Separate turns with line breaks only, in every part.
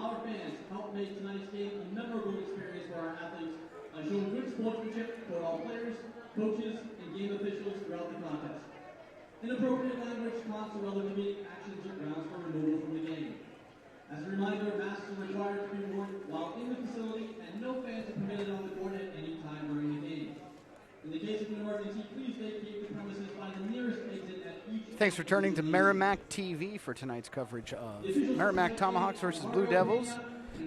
our fans helped make tonight's game a memorable experience for our athletes by showing good sportsmanship for all players, coaches, and game officials throughout the contest. Inappropriate language, taunts, or other demeaning actions are grounds for removal from the game. As a reminder, masks are required to be worn while in the facility, and no fans are permitted on the court at any time during the game. In the case of an emergency, please vacate the premises by the nearest exit at each...
Thanks for turning to Merrimack TV for tonight's coverage of Merrimack Tomahawks versus Blue Devils,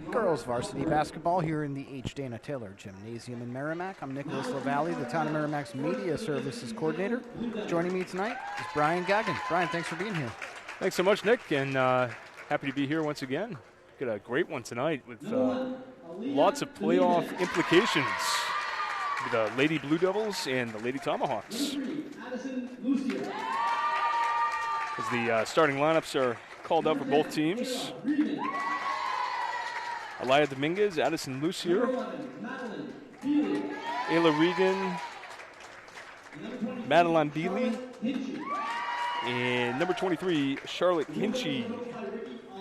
girls varsity basketball here in the H. Dana Taylor Gymnasium in Merrimack. I'm Nicholas LaValle, the Town of Merrimack's Media Services Coordinator. Joining me tonight is Brian Gagin. Brian, thanks for being here.
Thanks so much, Nick, and happy to be here once again. Got a great one tonight with lots of playoff implications. The Lady Blue Devils and the Lady Tomahawks. As the starting lineups are called out for both teams. Alaya Dominguez, Addison Lucier, Ayla Regan, Madeline Bealey, and number 23, Charlotte Hinchy,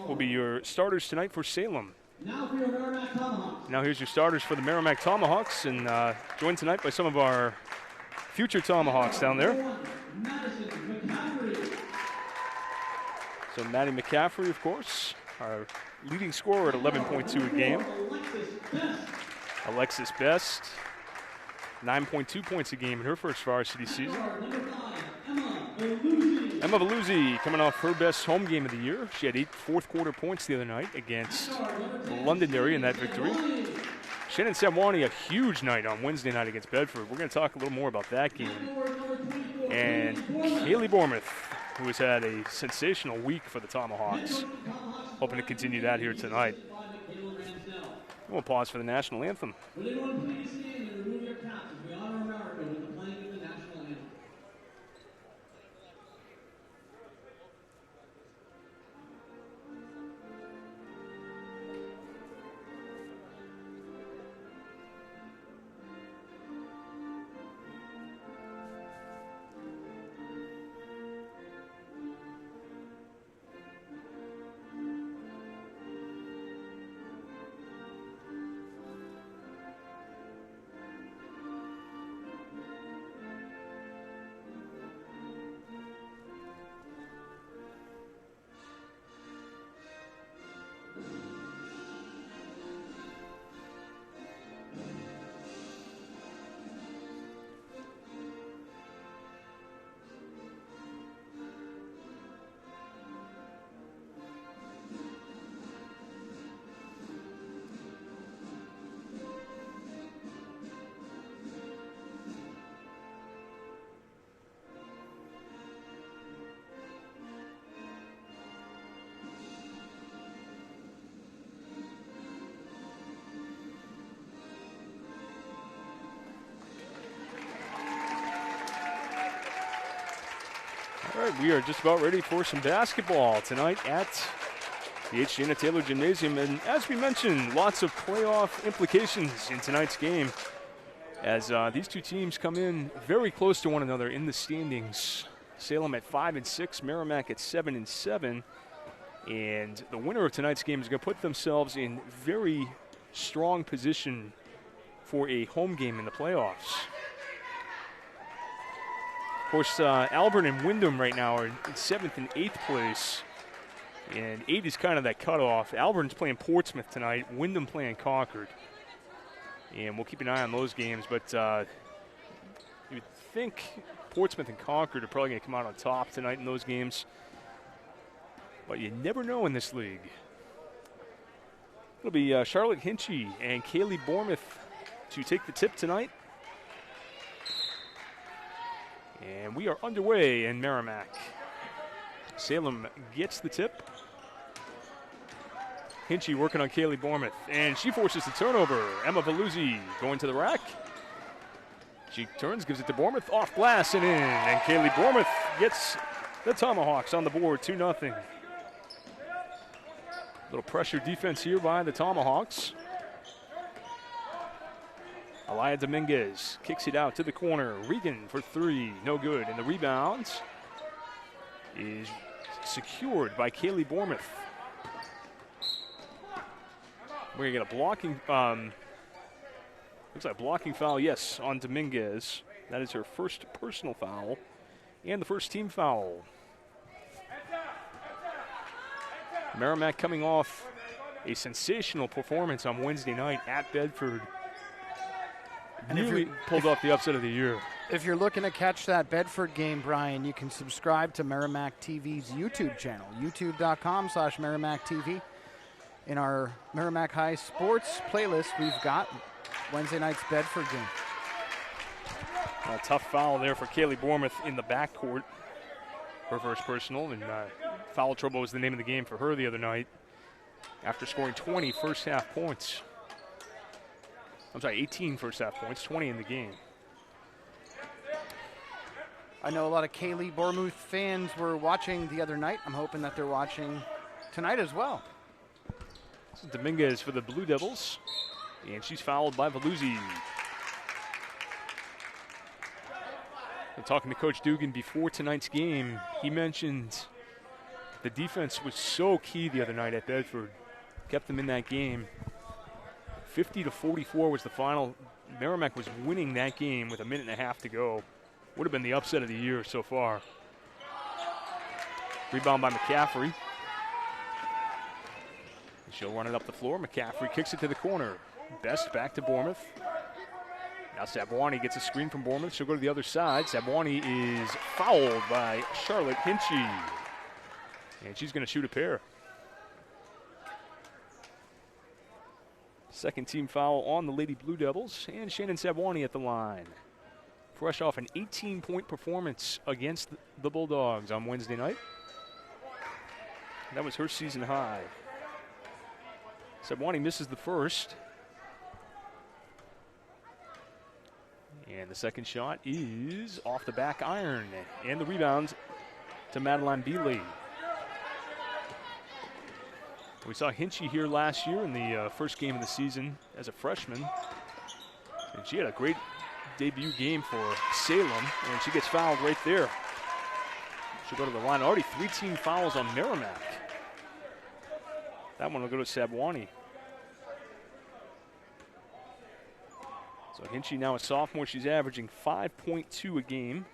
will be your starters tonight for Salem.
Now for your Merrimack Tomahawks.
Now here's your starters for the Merrimack Tomahawks, and joined tonight by some of our future Tomahawks down there. So Maddie McCaffrey, of course, our leading scorer at 11.2 a game. Alexis Best, 9.2 points a game in her first varsity season. Emma Veluzzi coming off her best home game of the year. She had 8 fourth-quarter points the other night against Londonderry in that victory. Shannon Samwani, a huge night on Wednesday night against Bedford. We're going to talk a little more about that game. And Kaylee Bournemouth, who has had a sensational week for the Tomahawks. Hoping to continue that here tonight. We'll pause for the national anthem.
Will everyone please stand and remove your caps as we honor America with the playing of the national anthem.
All right, we are just about ready for some basketball tonight at the H. Dana Taylor Gymnasium. And as we mentioned, lots of playoff implications in tonight's game as these two teams come in very close to one another in the standings. Salem at 5-6, Merrimack at 7-7. And the winner of tonight's game is going to put themselves in very strong position for a home game in the playoffs. Of course, Albert and Wyndham right now are in 7th and 8th place. And 8 is kind of that cutoff. Alburn's playing Portsmouth tonight. Wyndham playing Concord. And we'll keep an eye on those games. But you would think Portsmouth and Concord are probably going to come out on top tonight in those games. But you never know in this league. It'll be Charlotte Hinchy and Kaylee Bournemouth to take the tip tonight. And we are underway in Merrimack. Salem gets the tip. Hinchy working on Kaylee Bournemouth. And she forces the turnover. Emma Veluzzi going to the rack. She turns, gives it to Bournemouth. Off glass and in. And Kaylee Bournemouth gets the Tomahawks on the board, 2-0. Little pressure defense here by the Tomahawks. Alaya Dominguez kicks it out to the corner. Regan for 3, no good. And the rebound is secured by Kaylee Bournemouth. We're going to get a blocking, looks like a blocking foul, yes, on Dominguez. That is her first personal foul and the first team foul. Merrimack coming off a sensational performance on Wednesday night at Bedford. And really pulled off the upset of the year.
If you're looking to catch that Bedford game, Brian, you can subscribe to Merrimack TV's YouTube channel, youtube.com/Merrimack TV. In our Merrimack High Sports playlist, we've got Wednesday night's Bedford game.
A tough foul there for Kaylee Bournemouth in the backcourt. Her first personal, and foul trouble was the name of the game for her the other night after scoring 20 first half points. 18 first half points, 20 in the game.
I know a lot of Kaylee Bournemouth fans were watching the other night. I'm hoping that they're watching tonight as well.
This is Dominguez for the Blue Devils, and she's fouled by Veluzzi. I'm talking to Coach Dugan before tonight's game. He mentioned the defense was so key the other night at Bedford. Kept them in that game. 50-44 was the final. Merrimack was winning that game with a minute and a half to go. Would have been the upset of the year so far. Rebound by McCaffrey. She'll run it up the floor. McCaffrey kicks it to the corner. Best back to Bournemouth. Now Sabwani gets a screen from Bournemouth. She'll go to the other side. Sabwani is fouled by Charlotte Hinchy. And she's going to shoot a pair. Second team foul on the Lady Blue Devils. And Shannon Sabwani at the line. Fresh off an 18-point performance against the Bulldogs on Wednesday night. That was her season high. Sabwani misses the first. And the second shot is off the back iron. And the rebound to Madeline Beeley. We saw Hinchy here last year in the first game of the season as a freshman. And she had a great debut game for Salem, and she gets fouled right there. She'll go to the line. Already 3 team fouls on Merrimack. That one will go to Sabwani. So Hinchy now a sophomore. She's averaging 5.2 a game.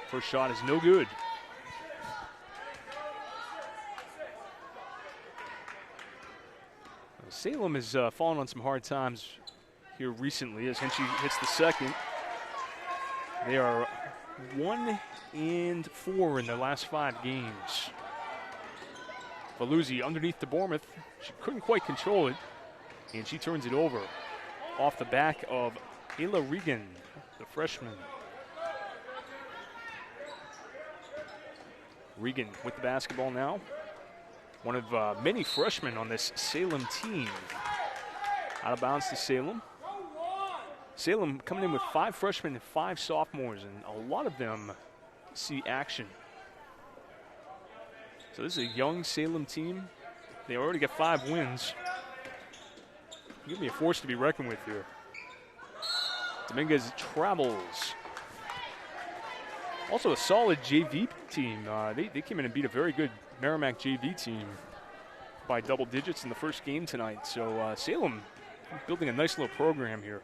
First shot is no good. Salem has fallen on some hard times here recently as Hinchy hits the second. They are 1-4 in their last 5 games. Veluzzi underneath to Bournemouth. She couldn't quite control it, and she turns it over off the back of Ayla Regan, the freshman. Regan with the basketball now. One of many freshmen on this Salem team. Out of bounds to Salem. Salem coming in with 5 freshmen and 5 sophomores, and a lot of them see action. So this is a young Salem team. They already got 5 wins. Give me a force to be reckoned with here. Dominguez travels. Also a solid JV team. They came in and beat a very good Merrimack JV team by double digits in the first game tonight. So Salem building a nice little program here.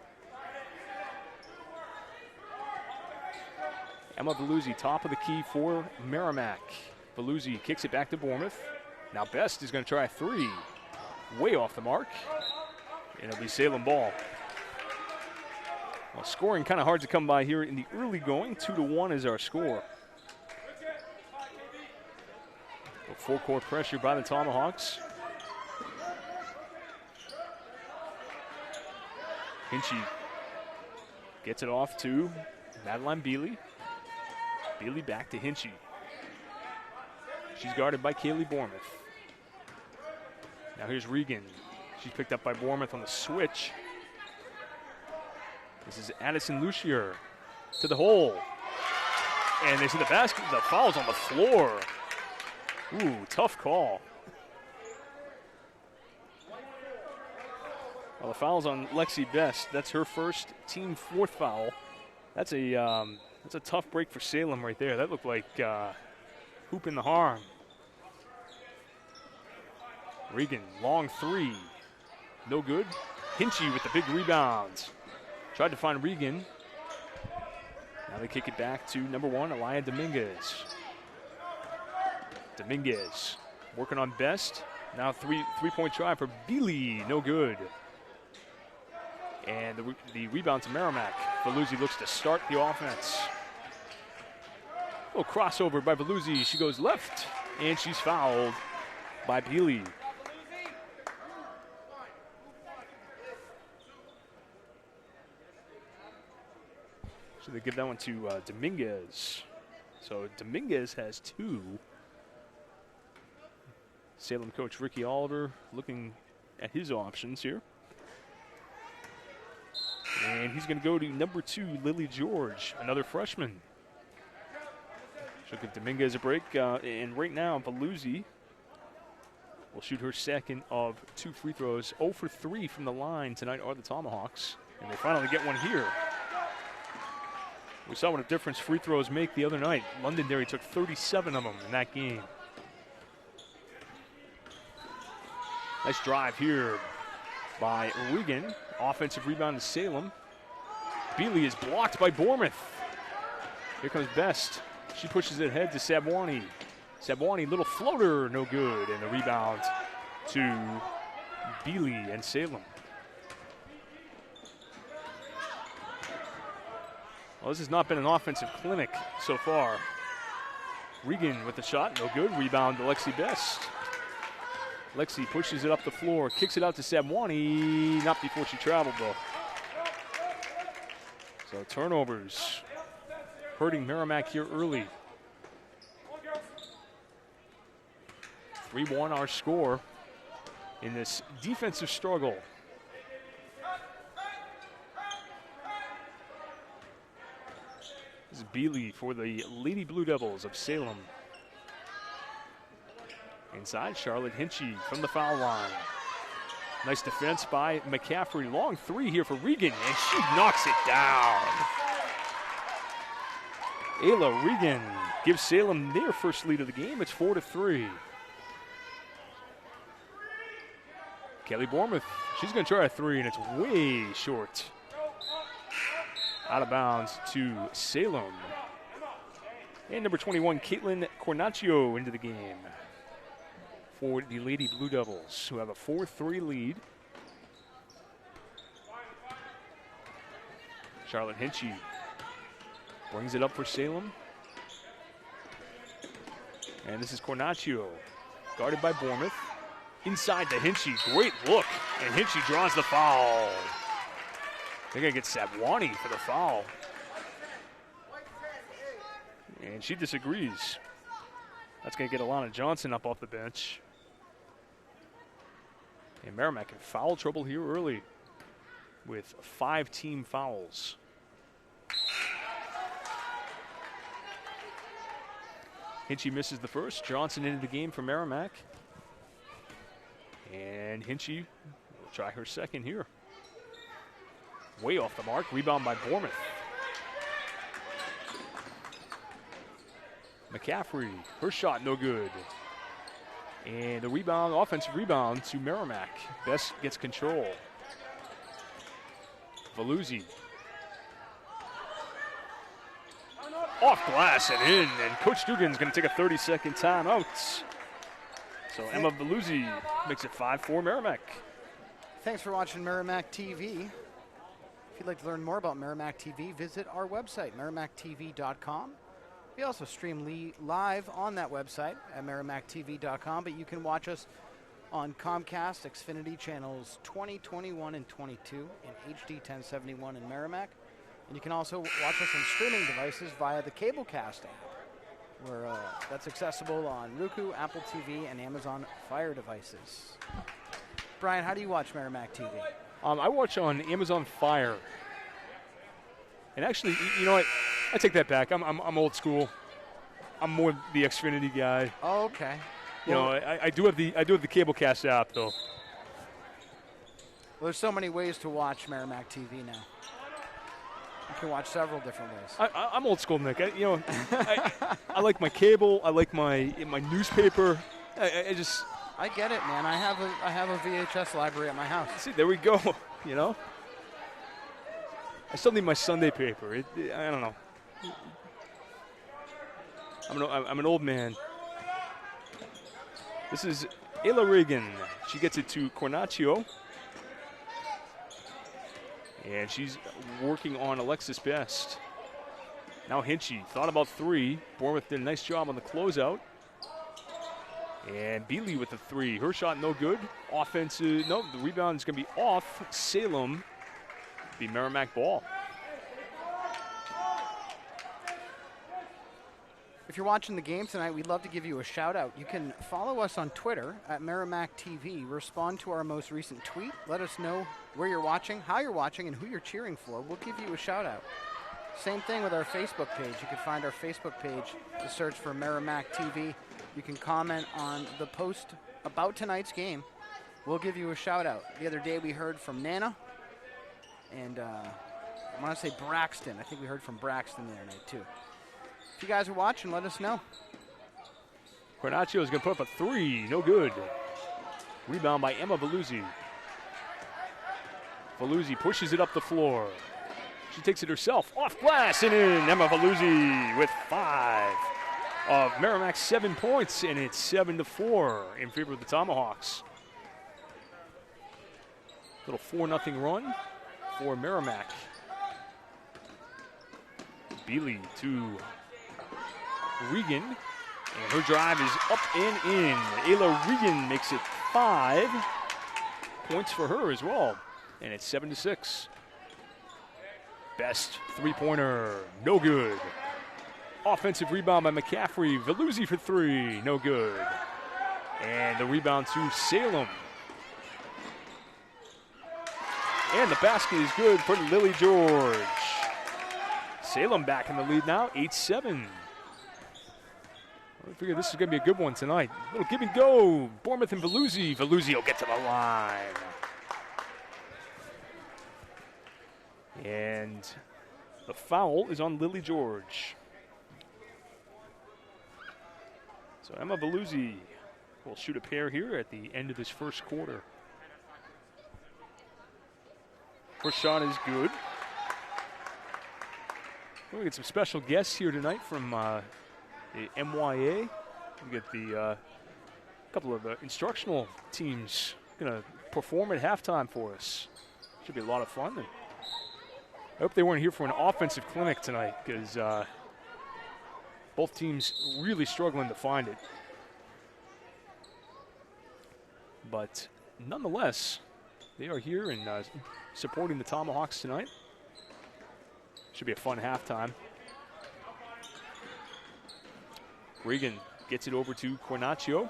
Emma Veluzzi, top of the key for Merrimack. Veluzzi kicks it back to Bournemouth. Now Best is going to try a 3. Way off the mark. And it'll be Salem ball. Well, scoring kind of hard to come by here in the early going. 2-1 is our score. Full court pressure by the Tomahawks. Hinchy gets it off to Madeline Beeley. Beeley back to Hinchy. She's guarded by Kaylee Bournemouth. Now here's Regan. She's picked up by Bournemouth on the switch. This is Addison Lucier to the hole. And they see the basket, the foul's on the floor. Ooh, tough call. Well, the foul's on Lexi Best. That's her first, team 4th foul. That's a tough break for Salem right there. That looked like hoop in the harm. Regan, long three. No good. Hinchy with the big rebounds. Tried to find Regan. Now they kick it back to number 1, Elia Dominguez. Dominguez working on Best. Now three-point try for Bealey. No good. And the rebound to Merrimack. Veluzzi looks to start the offense. Little crossover by Veluzzi. She goes left, and she's fouled by Bealey. So they give that one to Dominguez. So Dominguez has 2. Salem coach Ricky Oliver looking at his options here. And he's going to go to number 2, Lily George, another freshman. She'll give Dominguez a break. And right now, Veluzzi will shoot her second of 2 free throws. 0 for 3 from the line tonight are the Tomahawks. And they finally get one here. We saw what a difference free throws make the other night. Londonderry took 37 of them in that game. Nice drive here by Regan. Offensive rebound to Salem. Bealey is blocked by Bournemouth. Here comes Best. She pushes it ahead to Sabwani. Sabwani, little floater, no good. And the rebound to Bealey and Salem. Well, this has not been an offensive clinic so far. Regan with the shot, no good. Rebound to Lexi Best. Lexi pushes it up the floor, kicks it out to Sabwani. Not before she traveled, though. So turnovers hurting Merrimack here early. 3-1 our score in this defensive struggle. This is Bealey for the Lady Blue Devils of Salem. Inside, Charlotte Hinchy from the foul line. Nice defense by McCaffrey. Long 3 here for Regan, and she knocks it down. Ayla Regan gives Salem their first lead of the game. It's 4-3. Kelly Bournemouth, she's going to try a 3, and it's way short. Out of bounds to Salem. And number 21, Caitlin Cornacchio into the game for the Lady Blue Devils, who have a 4-3 lead. Charlotte Hinchy brings it up for Salem. And this is Cornacchio, guarded by Bournemouth. Inside to Hinchy, great look, and Hinchy draws the foul. They're going to get Sabwani for the foul. And she disagrees. That's going to get Alana Johnson up off the bench. And Merrimack in foul trouble here early with 5 team fouls. Hinchy misses the first. Johnson into the game for Merrimack. And Hinchy will try her second here. Way off the mark. Rebound by Bournemouth. McCaffrey, her shot no good. And the rebound, offensive rebound to Merrimack. Best gets control. Veluzzi. Off glass and in, and Coach Dugan's going to take a 30-second timeout. So Emma Veluzzi makes it 5-4 Merrimack.
Thanks for watching Merrimack TV. If you'd like to learn more about Merrimack TV, visit our website, merrimacktv.com. We also stream live on that website at merrimacktv.com, but you can watch us on Comcast Xfinity channels 20, 21, and 22 in HD 1071 in Merrimack. And you can also watch us on streaming devices via the Cablecast app, where that's accessible on Roku, Apple TV, and Amazon Fire devices. Brian, how do you watch Merrimack TV?
I watch on Amazon Fire. And actually, you know what? I take that back. I'm old school. I'm more the Xfinity guy.
Oh, okay.
You know, I do have the Cablecast app though.
Well, there's so many ways to watch Merrimack TV now. You can watch several different ways.
I'm old school, Nick. I like my cable. I like my newspaper.
I get it, man. I have a VHS library at my house.
See, there we go. You know, I still need my Sunday paper. I don't know. I'm an old man. This is Ayla Reagan. She gets it to Cornacchio. And she's working on Alexis Best. Now Hinchy thought about three. Bournemouth did a nice job on the closeout. And Bealey with the three. Her shot no good. Offensive, no, the rebound is going to be off. Salem, the Merrimack ball.
If you're watching the game tonight, we'd love to give you a shout out. You can follow us on Twitter at Merrimack TV. Respond to our most recent tweet. Let us know where you're watching, how you're watching, and who you're cheering for. We'll give you a shout out. Same thing with our Facebook page. You can find our Facebook page to search for Merrimack TV. You can comment on the post about tonight's game. We'll give you a shout out. The other day we heard from Nana and I want to say Braxton. I think we heard from Braxton the other night too. If you guys are watching, let us know.
Cornacchio is going to put up a three. No good. Rebound by Emma Veluzzi. Veluzzi pushes it up the floor. She takes it herself. Off glass and in. Emma Veluzzi with 5 of Merrimack's 7 points, and it's 7-4 in favor of the Tomahawks. Little 4-0 run for Merrimack. Bealey to Regan, and her drive is up and in. Ayla Regan makes it 5 points for her as well, and it's 7-6. Best three-pointer, no good. Offensive rebound by McCaffrey. Veluzzi for 3, no good. And the rebound to Salem. And the basket is good for Lily George. Salem back in the lead now, 8-7. I figure this is going to be a good one tonight. A little give and go. Bournemouth and Veluzzi. Veluzzi will get to the line. And the foul is on Lily George. So Emma Veluzzi will shoot a pair here at the end of this first quarter. First shot is good. We get some special guests here tonight from the MYA. We get the couple of instructional teams going to perform at halftime for us. Should be a lot of fun. And I hope they weren't here for an offensive clinic tonight, because both teams really struggling to find it. But nonetheless, they are here and supporting the Tomahawks tonight. Should be a fun halftime. Regan gets it over to Cornacchio.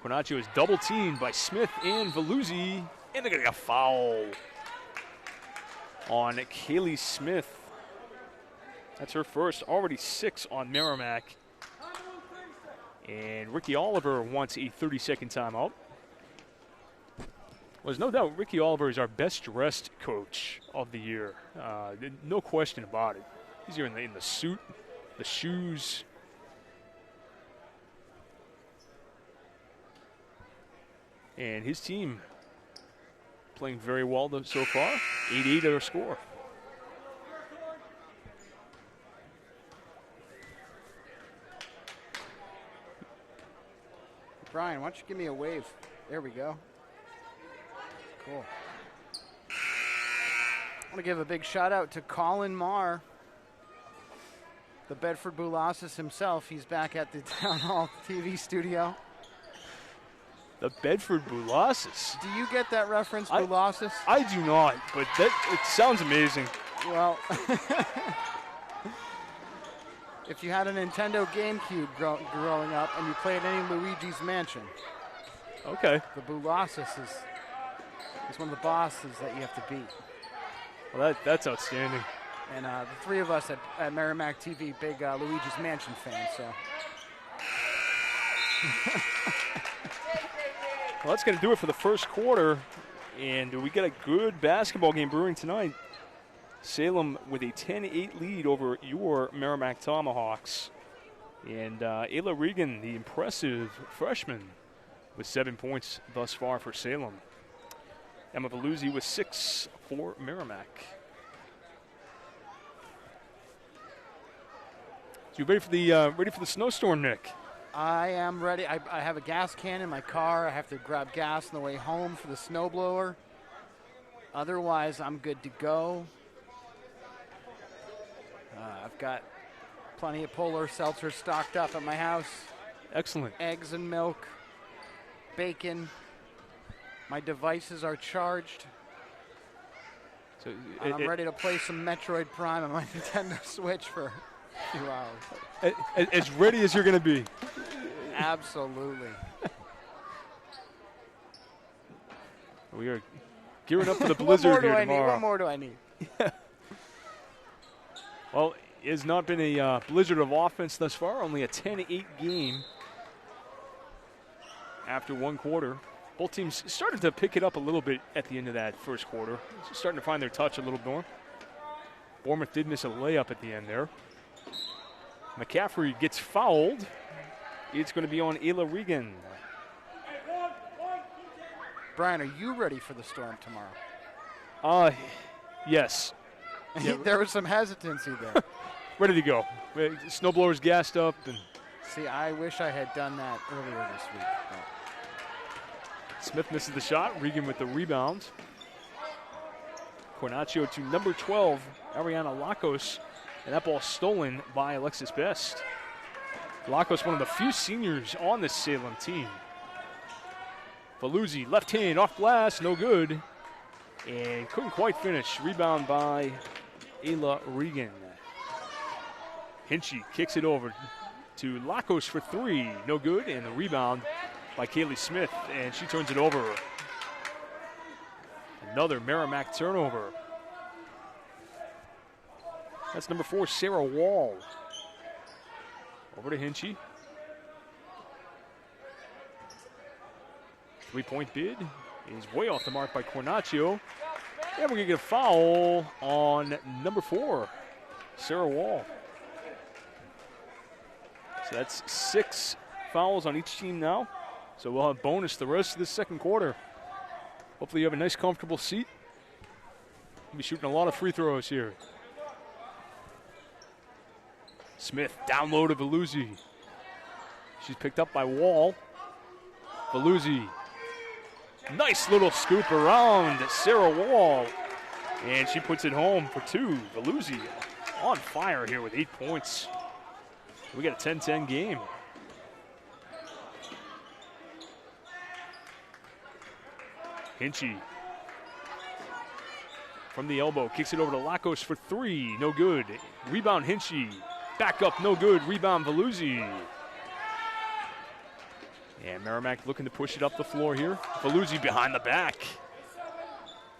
Cornacchio is double teamed by Smith and Veluzzi, and they're going to get a foul on Kaylee Smith. That's her first, already 6 on Merrimack. And Ricky Oliver wants a 30-second timeout. Well, there's no doubt Ricky Oliver is our best dressed coach of the year. No question about it. He's here in the suit, the shoes. And his team playing very well so far. 8-8 at our score.
Brian, why don't you give me a wave? There we go. Cool. I want to give a big shout out to Colin Marr, the Bedford Boulassis himself. He's back at the Town Hall TV studio.
The Bedford Boulassis.
Do you get that reference, Boulassis?
I do not, but it sounds amazing.
Well, if you had a Nintendo GameCube growing up and you played any Luigi's Mansion,
okay,
the Boulassis is one of the bosses that you have to beat.
Well, that's outstanding.
And the three of us at Merrimack TV, big Luigi's Mansion fans, so.
Well, that's going to do it for the first quarter, and we get a good basketball game brewing tonight. Salem with a 10-8 lead over your Merrimack Tomahawks. And Ayla Regan, the impressive freshman, with 7 points thus far for Salem. Emma Veluzzi with 6 for Merrimack. So you ready for the snowstorm, Nick?
I am ready. I have a gas can in my car. I have to grab gas on the way home for the snowblower. Otherwise, I'm good to go. I've got plenty of Polar Seltzer stocked up at my house.
Excellent.
Eggs and milk, bacon. My devices are charged.
So
and I'm ready to play some Metroid Prime on my Nintendo Switch for a few hours.
As ready as you're going to be.
Absolutely.
We are gearing up for the blizzard here tomorrow.
What more do I need?
Well, it has not been a blizzard of offense thus far. Only a 10-8 game after one quarter. Both teams started to pick it up a little bit at the end of that first quarter. Starting to find their touch a little more. Bournemouth did miss a layup at the end there. McCaffrey gets fouled. It's going to be on Ayla Regan.
Brian, are you ready for the storm tomorrow?
Yes.
There was some hesitancy there.
Ready to go. Snowblower's gassed up. And
see, I wish I had done that earlier this week.
Smith misses the shot. Regan with the rebound. Cornacchio to number 12, Ariana Lacos. And that ball stolen by Alexis Best. Lacos, one of the few seniors on this Salem team. Veluzzi, left hand, off glass, no good. And couldn't quite finish. Rebound by Ayla Regan. Hinchy kicks it over to Lacos for 3, no good. And the rebound by Kaylee Smith, and she turns it over. Another Merrimack turnover. That's number 4, Sarah Wall. Over to Hinchy. 3-point bid is way off the mark by Cornacchio. And we're going to get a foul on number 4, Sarah Wall. So that's 6 fouls on each team now. So we'll have bonus the rest of the second quarter. Hopefully you have a nice, comfortable seat. We'll be shooting a lot of free throws here. Smith down low to Veluzzi. She's picked up by Wall. Veluzzi. Nice little scoop around Sarah Wall. And she puts it home for 2. Veluzzi on fire here with 8 points. We got a 10-10 game. Hinchy from the elbow, kicks it over to Lacos for 3, no good. Rebound Hinchy, back up, no good. Rebound Veluzzi. And Merrimack looking to push it up the floor here. Veluzzi behind the back.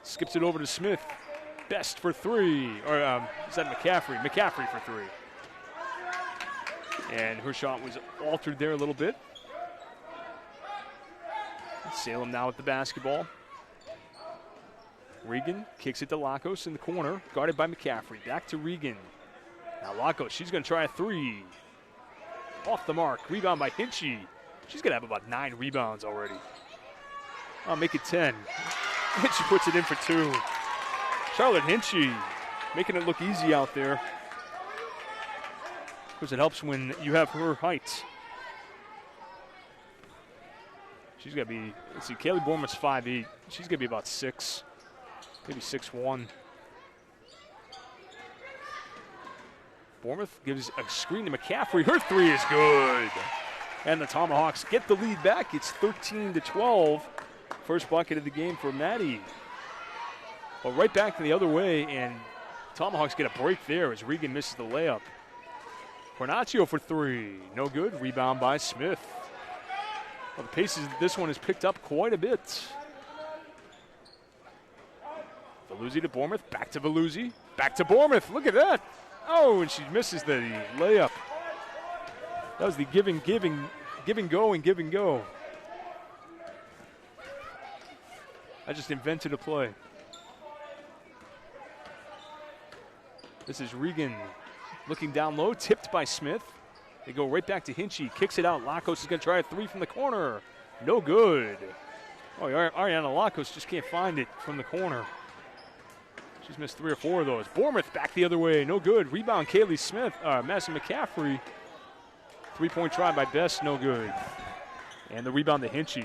Skips it over to Smith. Best for 3, or is that McCaffrey? McCaffrey for 3. And her shot was altered there a little bit. Salem now with the basketball. Regan kicks it to Lacos in the corner, guarded by McCaffrey. Back to Regan. Now Lacos, she's going to try a 3. Off the mark. Rebound by Hinchy. She's going to have about 9 rebounds already. I'll make it 10. And she puts it in for 2. Charlotte Hinchy making it look easy out there. Because it helps when you have her height. She's got to be, let's see, Kaylee Bournemouth's 5'8". She's going to be about 6, maybe 6'1". Bournemouth gives a screen to McCaffrey. Her 3 is good. And the Tomahawks get the lead back. It's 13-12. First bucket of the game for Maddie. Well, right back to the other way, and Tomahawks get a break there as Regan misses the layup. Cornacchio for 3, no good. Rebound by Smith. Well, the pace of this one has picked up quite a bit. Veluzzi to Bournemouth, back to Veluzzi, back to Bournemouth. Look at that. Oh, and she misses the layup. That was the give and go. I just invented a play. This is Regan looking down low, tipped by Smith. They go right back to Hinchy. Kicks it out. Lacos is going to try a three from the corner. No good. Oh, Ariana Lacos just can't find it from the corner. She's missed 3 or 4 of those. Bournemouth back the other way. No good. Rebound, Kaylee Smith. Madison McCaffrey. 3-point try by Best. No good. And the rebound to Hinchy.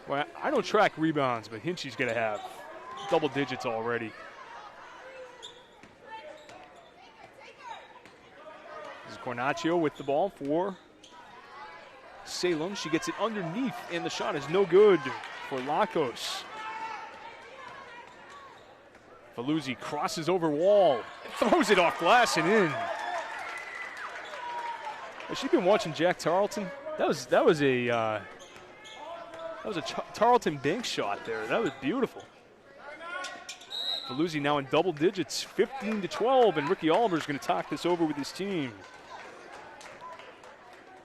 Well, I don't track rebounds, but Hinchy's going to have double digits already. This is Cornacchio with the ball for Salem. She gets it underneath, and the shot is no good for Lacos. Faluzzi crosses over wall, throws it off glass and in. Has she been watching Jack Tarleton? That was a Tarleton bank shot there. That was beautiful. Faluzzi now in double digits, 15-12, and Ricky Oliver's going to talk this over with his team.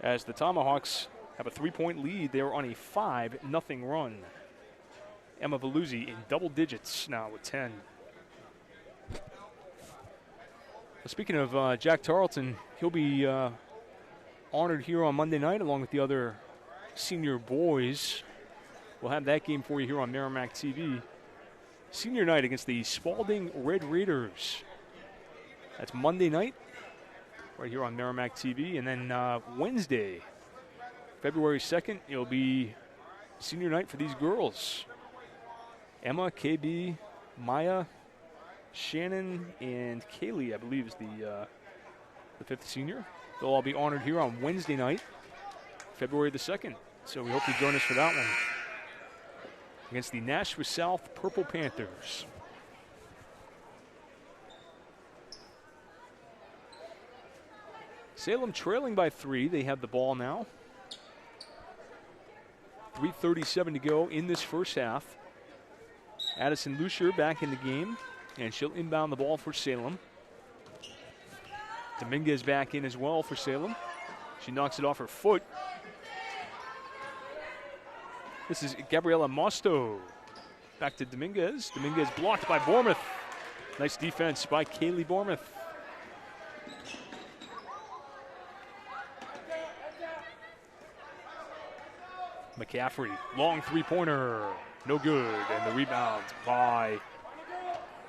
As the Tomahawks have a 3-point lead, they are on a 5-0 run. Emma Faluzzi in double digits now with 10. Speaking of Jack Tarleton, he'll be honored here on Monday night along with the other senior boys. We'll have that game for you here on Merrimack TV. Senior night against the Spalding Red Raiders. That's Monday night right here on Merrimack TV. And then Wednesday, February 2nd, it'll be senior night for these girls. Emma, KB, Maya, Shannon, and Kaylee, I believe, is the 5th senior. They'll all be honored here on Wednesday night, February the 2nd. So we hope you join us for that one. Against the Nashua South Purple Panthers. Salem trailing by 3. They have the ball now. 3:37 to go in this first half. Addison Lucier back in the game, and she'll inbound the ball for Salem. Dominguez back in as well for Salem. She knocks it off her foot. This is Gabriela Mosto. Back to Dominguez. Dominguez blocked by Bournemouth. Nice defense by Kaylee Bournemouth. McCaffrey, long three-pointer. No good. And the rebound by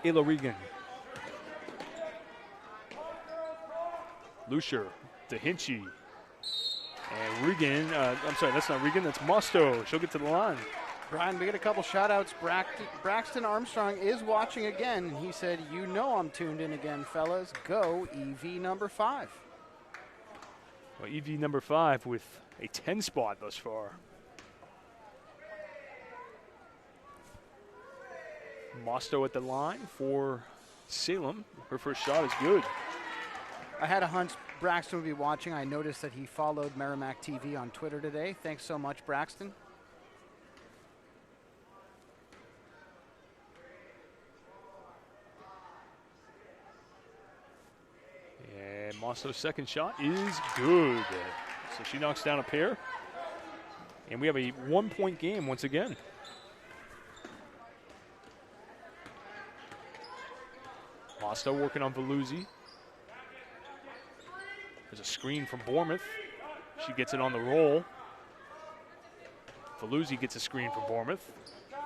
Ayla Regan. Lucier to Hinchy. And Regan, I'm sorry, that's not Regan, that's Musto. She'll get to the line.
Brian, we get a couple shout-outs. Braxton Armstrong is watching again. He said, you know I'm tuned in again, fellas. Go EV number 5.
Well, EV number 5 with a 10 spot thus far. Musto at the line for Salem. Her first shot is good.
I had a hunch Braxton would be watching. I noticed that he followed Merrimack TV on Twitter today. Thanks so much, Braxton.
And Mosto's second shot is good. So she knocks down a pair. And we have a 1-point game once again. Mosto working on Veluzzi. There's a screen from Bournemouth. She gets it on the roll. Veluzzi gets a screen from Bournemouth.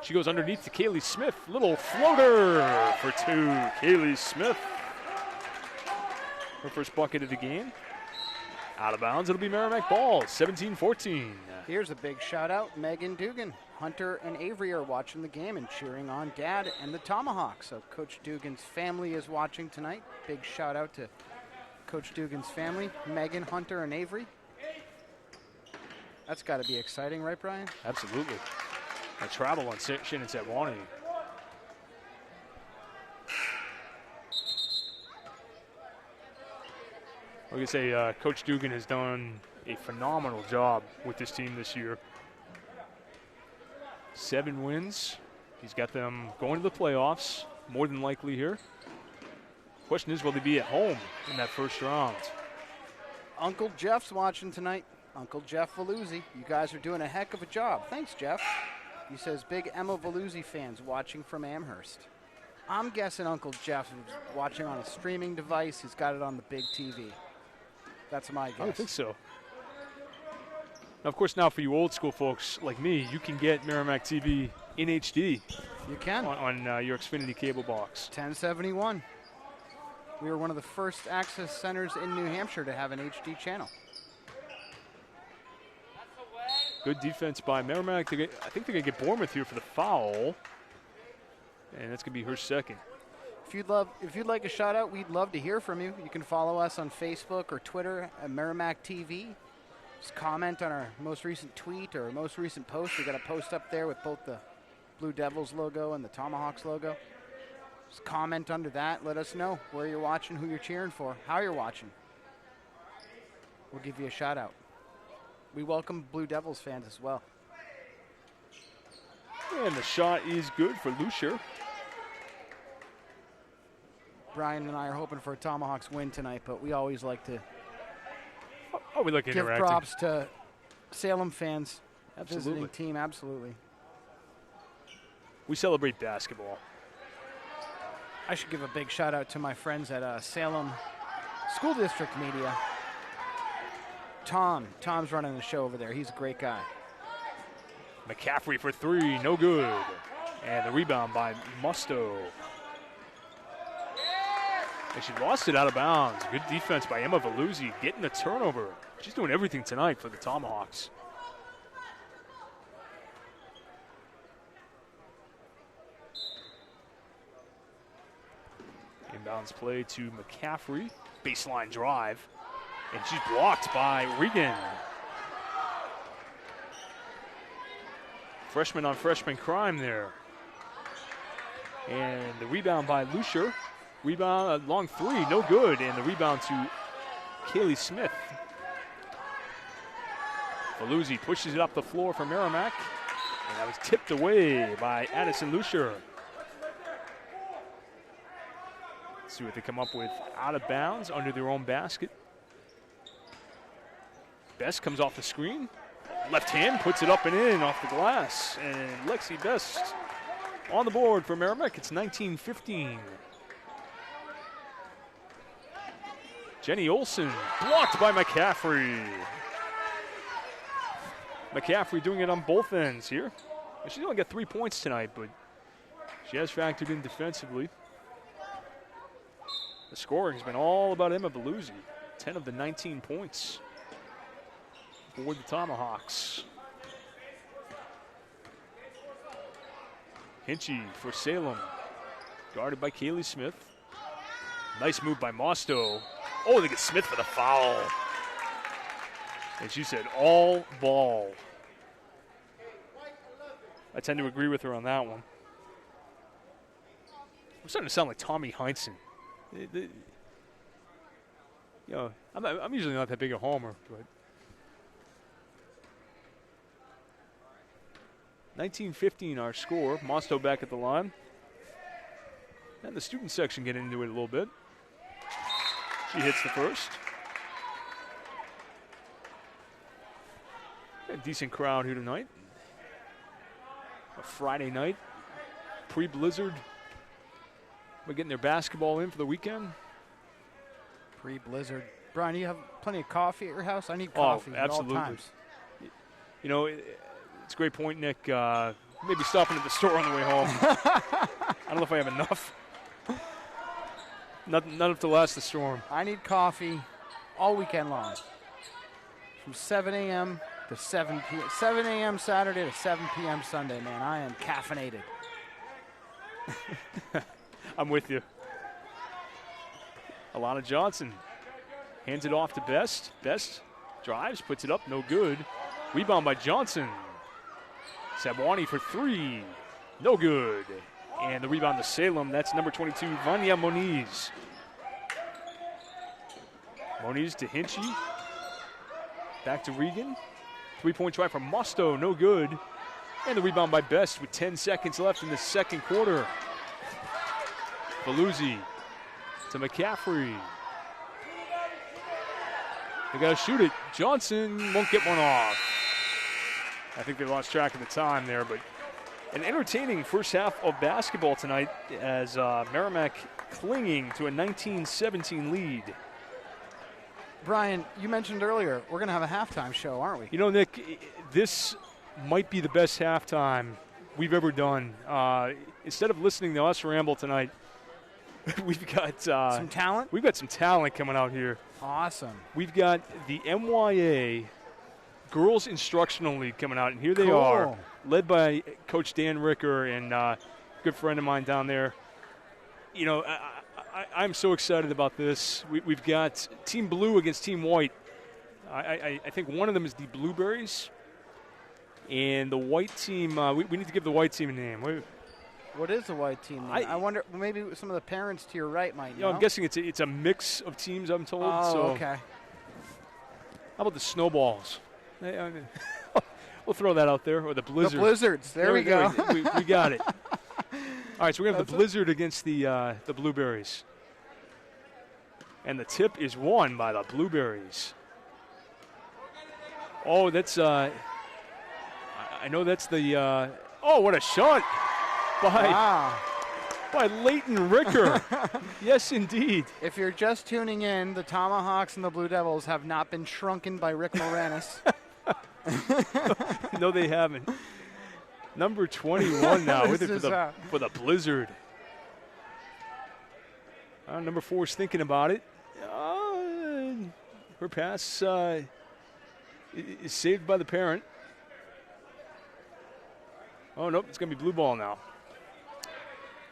She goes underneath to Kaylee Smith. Little floater for 2. Kaylee Smith. Her first bucket of the game. Out of bounds, it'll be Merrimack ball, 17-14.
Here's a big shout out, Megan Dugan. Hunter and Avery are watching the game and cheering on Dad and the Tomahawks. So Coach Dugan's family is watching tonight. Big shout out to Coach Dugan's family, Megan, Hunter, and Avery. That's got to be exciting, right, Brian?
Absolutely. A travel on Shannon Sewanee. Like I say, Coach Dugan has done a phenomenal job with this team this year. 7 wins. He's got them going to the playoffs, more than likely here. Question is, will they be at home in that first round?
Uncle Jeff's watching tonight. Uncle Jeff Veluzzi. You guys are doing a heck of a job. Thanks, Jeff. He says, big Emma Veluzzi fans watching from Amherst. I'm guessing Uncle Jeff is watching on a streaming device. He's got it on the big TV. That's my guess.
I would think so. Now, of course, now for you old school folks like me, you can get Merrimack TV in HD.
You can.
On your Xfinity cable box.
1071. We were one of the first access centers in New Hampshire to have an HD channel.
Good defense by Merrimack. I think they're going to get Bournemouth here for the foul. And that's going to be her second.
If you'd like a shout out, we'd love to hear from you. You can follow us on Facebook or Twitter at Merrimack TV. Just comment on our most recent tweet or most recent post. We got a post up there with both the Blue Devils logo and the Tomahawks logo. Just comment under that. Let us know where you're watching, who you're cheering for, how you're watching. We'll give you a shout out. We welcome Blue Devils fans as well.
And the shot is good for Lucier.
Brian and I are hoping for a Tomahawks win tonight, but we always like to
we like
give
interacting.
props to Salem fans.
Absolutely.
Visiting team, absolutely.
We celebrate basketball.
I should give a big shout out to my friends at Salem School District Media. Tom's running the show over there. He's a great guy.
McCaffrey for three, no good. And the rebound by Musto. And she lost it out of bounds. Good defense by Emma Veluzzi, getting the turnover. She's doing everything tonight for the Tomahawks. Inbounds play to McCaffrey. Baseline drive. And she's blocked by Regan. Freshman on freshman crime there. And the rebound by Lucier. Rebound, long three, no good. And the rebound to Kaylee Smith. Veluzzi pushes it up the floor for Merrimack. And that was tipped away by Addison Lucier. Let's see what they come up with out of bounds under their own basket. Best comes off the screen. Left hand puts it up and in off the glass. And Lexi Best on the board for Merrimack. It's 19-15. Jenny Olson blocked by McCaffrey. McCaffrey doing it on both ends here. She's only got 3 points tonight, but she has factored in defensively. The scoring has been all about Emma Veluzzi. 10 of the 19 points for the Tomahawks. Hinchy for Salem. Guarded by Kaylee Smith. Nice move by Mosto. Oh, they get Smith for the foul. And she said all ball. I tend to agree with her on that one. I'm starting to sound like Tommy Heinsohn. You know, I'm usually not that big a homer, but 19-15 our score. Mosto back at the line. And the student section get into it a little bit. She hits the first. A decent crowd here tonight. A Friday night, pre-blizzard. We're getting their basketball in for the weekend.
Pre-blizzard. Brian, you have plenty of coffee at your house? I need coffee at all times.
You know, it's a great point, Nick. Maybe stopping at the store on the way home. I don't know if I have enough. Not enough to last the storm.
I need coffee all weekend long. From 7 a.m. to 7 p.m. 7 a.m. Saturday to 7 p.m. Sunday, man. I am caffeinated.
I'm with you. Alana Johnson hands it off to Best. Best drives, puts it up, no good. Rebound by Johnson. Sabwani for three, no good. And the rebound to Salem, that's number 22, Vanya Moniz. Moniz to Hinchy. Back to Regan. 3-point try from Mosto, no good. And the rebound by Best with 10 seconds left in the second quarter. Veluzzi to McCaffrey. They got to shoot it. Johnson won't get one off. I think they lost track of the time there, but an entertaining first half of basketball tonight as Merrimack clinging to a 19-17 lead.
Brian, you mentioned earlier we're going to have a halftime show, aren't we?
You know, Nick, this might be the best halftime we've ever done. Instead of listening to us ramble tonight, we've got
some talent?
We've got some talent coming out here.
Awesome.
We've got the MYA Girls Instructional League coming out, and here they are, led by Coach Dan Ricker and a good friend of mine down there. You know, I'm so excited about this. We've got Team Blue against Team White. I think one of them is the Blueberries. And the white team, we need to give the white team a name.
What is the white team name? I wonder, maybe some of the parents to your right might know.
I'm guessing it's a mix of teams, I'm told.
Oh,
so
okay.
How about the Snowballs? We'll throw that out there. Or the Blizzards.
The Blizzards. There we go.
We got it. All right, so we have the Blizzard against the Blueberries. And the tip is won by the Blueberries. Oh, that's I know that's the what a shot by Leighton Ricker. Yes, indeed.
If you're just tuning in, the Tomahawks and the Blue Devils have not been shrunken by Rick Moranis.
No, they haven't. Number 21 now with it for the Blizzard. Number 4 is thinking about it. Her pass is saved by the parent. Oh, nope, it's going to be blue ball now.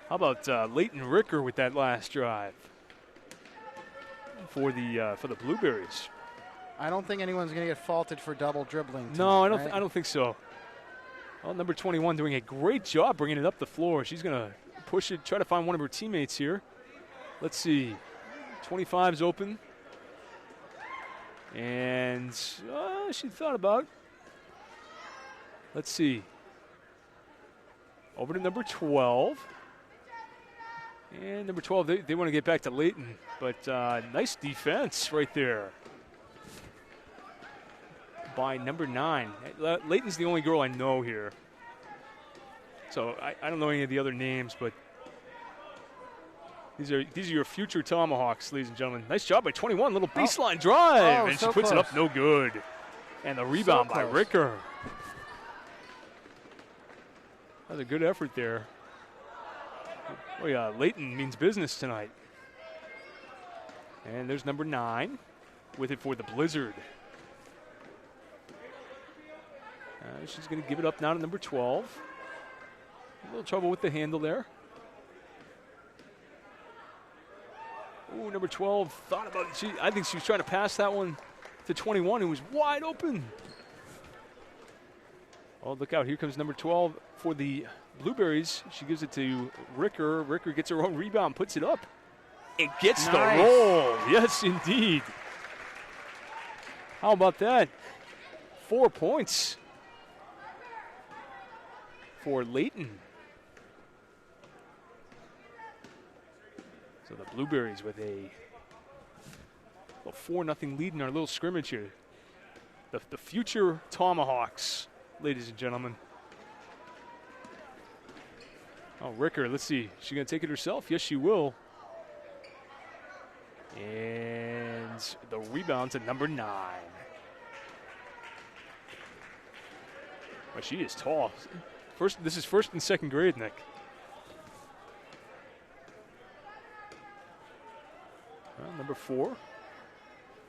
How about Leighton Ricker with that last drive for the Blueberries?
I don't think anyone's going to get faulted for double dribbling.
No,
tonight,
I don't think so. Well, number 21 doing a great job bringing it up the floor. She's going to push it, try to find one of her teammates here. Let's see. 25's open. And she thought about. Let's see. Over to number 12. And number 12, they want to get back to Leighton. But nice defense right there by number 9. Leighton's the only girl I know here. So I don't know any of the other names, but these are your future Tomahawks, ladies and gentlemen. Nice job by 21, little baseline drive, and
so
she puts
close.
it up, no good. And the rebound by Ricker. That was a good effort there. Oh yeah, Leighton means business tonight. And there's number 9 with it for the Blizzard. She's going to give it up now to number 12. A little trouble with the handle there. Ooh, number 12 thought about it. I think she was trying to pass that one to 21, who was wide open. Oh, look out. Here comes number 12 for the Blueberries. She gives it to Ricker. Ricker gets her own rebound, puts it up, and gets the roll. Yes, indeed. How about that? 4 points for Leighton. So the Blueberries with a 4-0 lead in our little scrimmage here. The future Tomahawks, ladies and gentlemen. Oh, Ricker, let's see. Is she going to take it herself? Yes, she will. And the rebound to number 9. Well, she is tall. This is first and second grade, Nick. Well, number 4.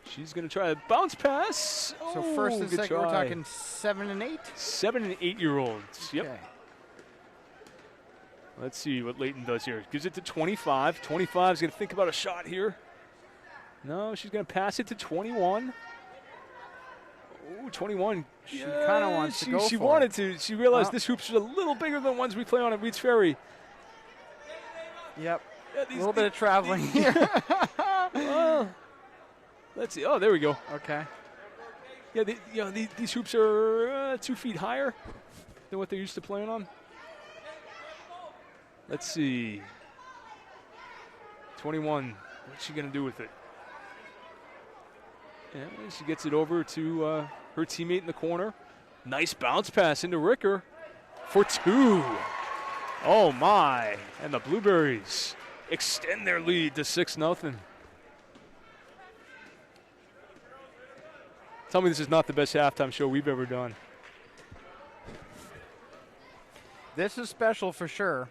She's going to try a bounce pass.
So first and second, we're talking 7 and 8?
7 and 8-year-olds. Yep.
Okay.
Let's see what Leighton does here. Gives it to 25. 25 is going to think about a shot here. No, she's going to pass it to 21. Ooh, 21.
She kind of wants to go
She
for
wanted
it.
to. She realized this hoop's a little bigger than the ones we play on at Reed's Ferry.
Yep.
Yeah,
a little bit of traveling here.
Well, let's see. Oh, there we go.
Okay.
Yeah, these hoops are 2 feet higher than what they're used to playing on. Let's see. 21. What's she going to do with it? Yeah, she gets it over to her teammate in the corner. Nice bounce pass into Ricker for 2. Oh, my. And the Blueberries extend their lead to 6-0. Tell me this is not the best halftime show we've ever done.
This is special for sure.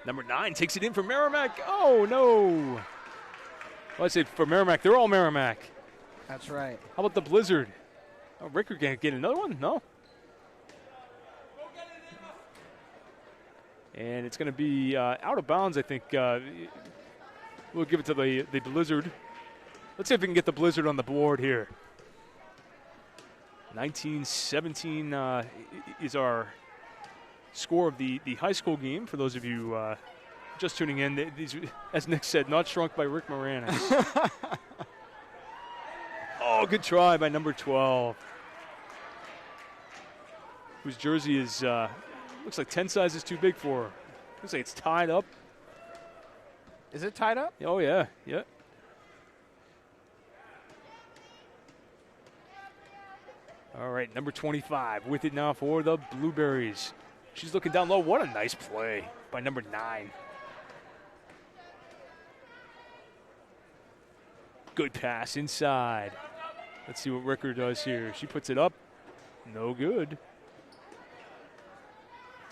Number 9 takes it in for Merrimack. Oh, no. Well, I said for Merrimack. They're all Merrimack.
That's right.
How about the Blizzard? Oh, Ricker can get another one? No. And it's going to be out of bounds, I think. We'll give it to the Blizzard. Let's see if we can get the Blizzard on the board here. 19-17 is our score of the high school game. For those of you just tuning in, these, as Nick said, not shrunk by Rick Moranis. Oh, good try by number 12, whose jersey is looks like 10 sizes too big for her. Looks like it's tied up.
Is it tied up?
Oh, yeah. Yeah. All right, number 25 with it now for the Blueberries. She's looking down low. What a nice play by number 9. Good pass inside. Let's see what Ricker does here. She puts it up. No good.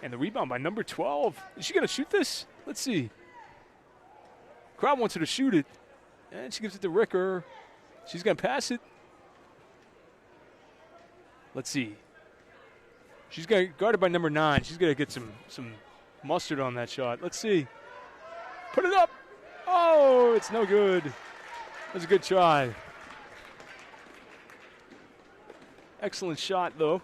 And the rebound by number 12. Is she going to shoot this? Let's see. Crowd wants her to shoot it. And she gives it to Ricker. She's going to pass it. Let's see. She's got guarded by number 9. She's going to get some mustard on that shot. Let's see. Put it up. Oh, it's no good. That was a good try. Excellent shot, though.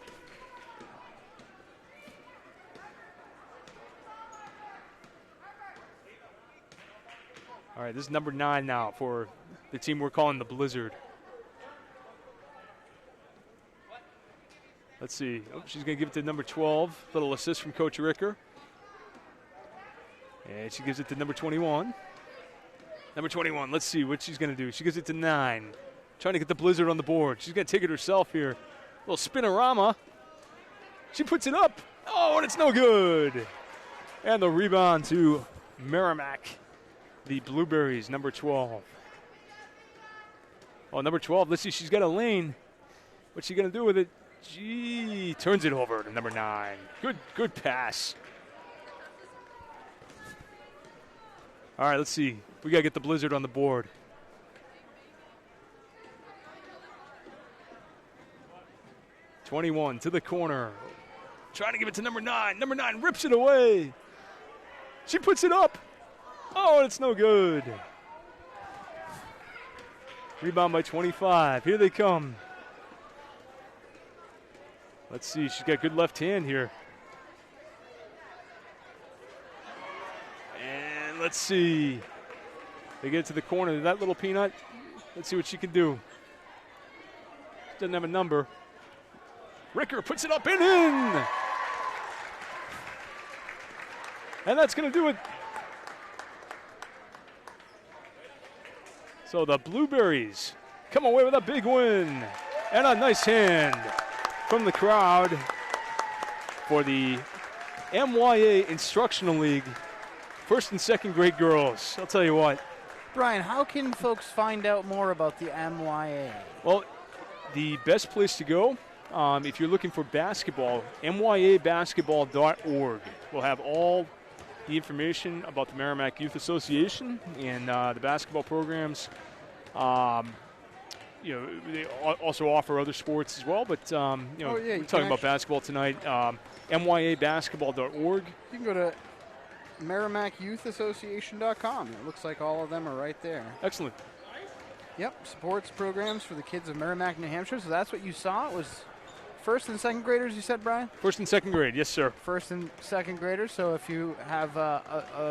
All right, this is number 9 now for the team we're calling the Blizzard. Let's see. Oh, she's going to give it to number 12. Little assist from Coach Ricker. And she gives it to number 21. Number 21, let's see what she's going to do. She gives it to 9. Trying to get the Blizzard on the board. She's going to take it herself here. Little spinorama. She puts it up. Oh, and it's no good. And the rebound to Merrimack. The Blueberries, number 12. Oh, number 12, let's see. She's got a lane. What's she going to do with it? Gee, turns it over to number 9. Good pass. All right, let's see. We got to get the Blizzard on the board. '21 to the corner. Trying to give it to number 9. Number 9 rips it away. She puts it up. Oh, it's no good. Rebound by 25. Here they come. Let's see. She's got good left hand here. And let's see. They get it to the corner. That little peanut. Let's see what she can do. She doesn't have a number. Ricker puts it up and in. And that's going to do it. So the Blueberries come away with a big win and a nice hand from the crowd for the MYA Instructional League, first and second grade girls. I'll tell you what.
Brian, how can folks find out more about the MYA?
Well, the best place to go, if you're looking for basketball, myabasketball.org will have all the information about the Merrimack Youth Association and the basketball programs. They also offer other sports as well, but we're talking about basketball tonight. myabasketball.org.
You can go to merrimackyouthassociation.com. It looks like all of them are right there.
Excellent.
Yep, sports programs for the kids of Merrimack, New Hampshire. So that's what you saw. It was first and second graders, you said, Brian?
First and second grade, yes, sir.
First and second graders. So if you have a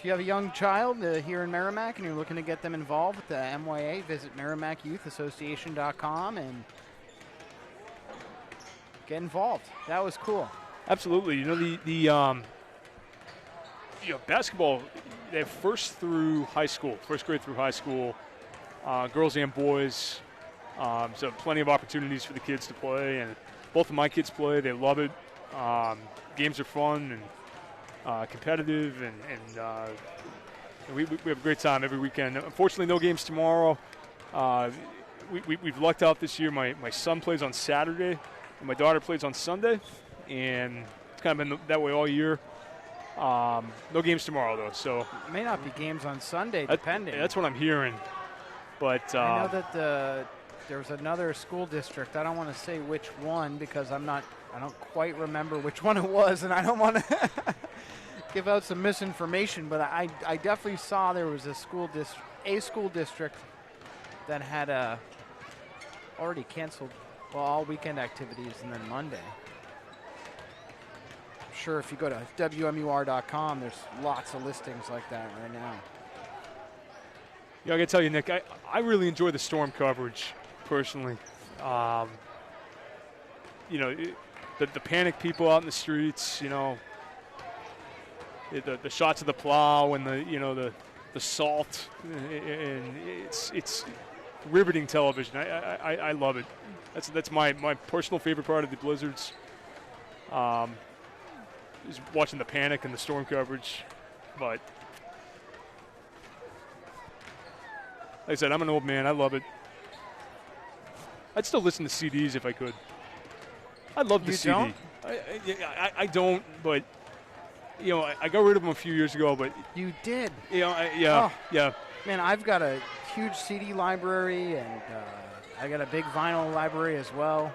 young child here in Merrimack and you're looking to get them involved with the MYA, visit merrimackyouthassociation.com and get involved. That was cool.
Absolutely. Basketball, they have first grade through high school, girls and boys. So plenty of opportunities for the kids to play, and both of my kids play. They love it. Games are fun and competitive, and We have a great time every weekend. Unfortunately, no games tomorrow. We've lucked out this year. My son plays on Saturday, and my daughter plays on Sunday, and it's kind of been that way all year. No games tomorrow, though. So
it may not be games on Sunday, depending.
That's what I'm hearing. But
I know that there's another school district. I don't want to say which one because I don't quite remember which one it was, and I don't want to give out some misinformation. But I definitely saw there was a school district that had already canceled all weekend activities, and then Monday. I'm sure if you go to WMUR.com, there's lots of listings like that right now.
Yeah, I got to tell you, Nick, I really enjoy the Storm coverage, personally. The panic people out in the streets, the shots of the plow and the salt, and it's riveting television. I love it. That's my personal favorite part of the Blizzards. Is watching the panic and the Storm coverage, but like I said, I'm an old man. I love it. I'd still listen to CDs if I could. I love the CD.
Don't?
I don't, but I got rid of them a few years ago. But
you did.
Yeah.
Man, I've got a huge CD library, and I got a big vinyl library as well.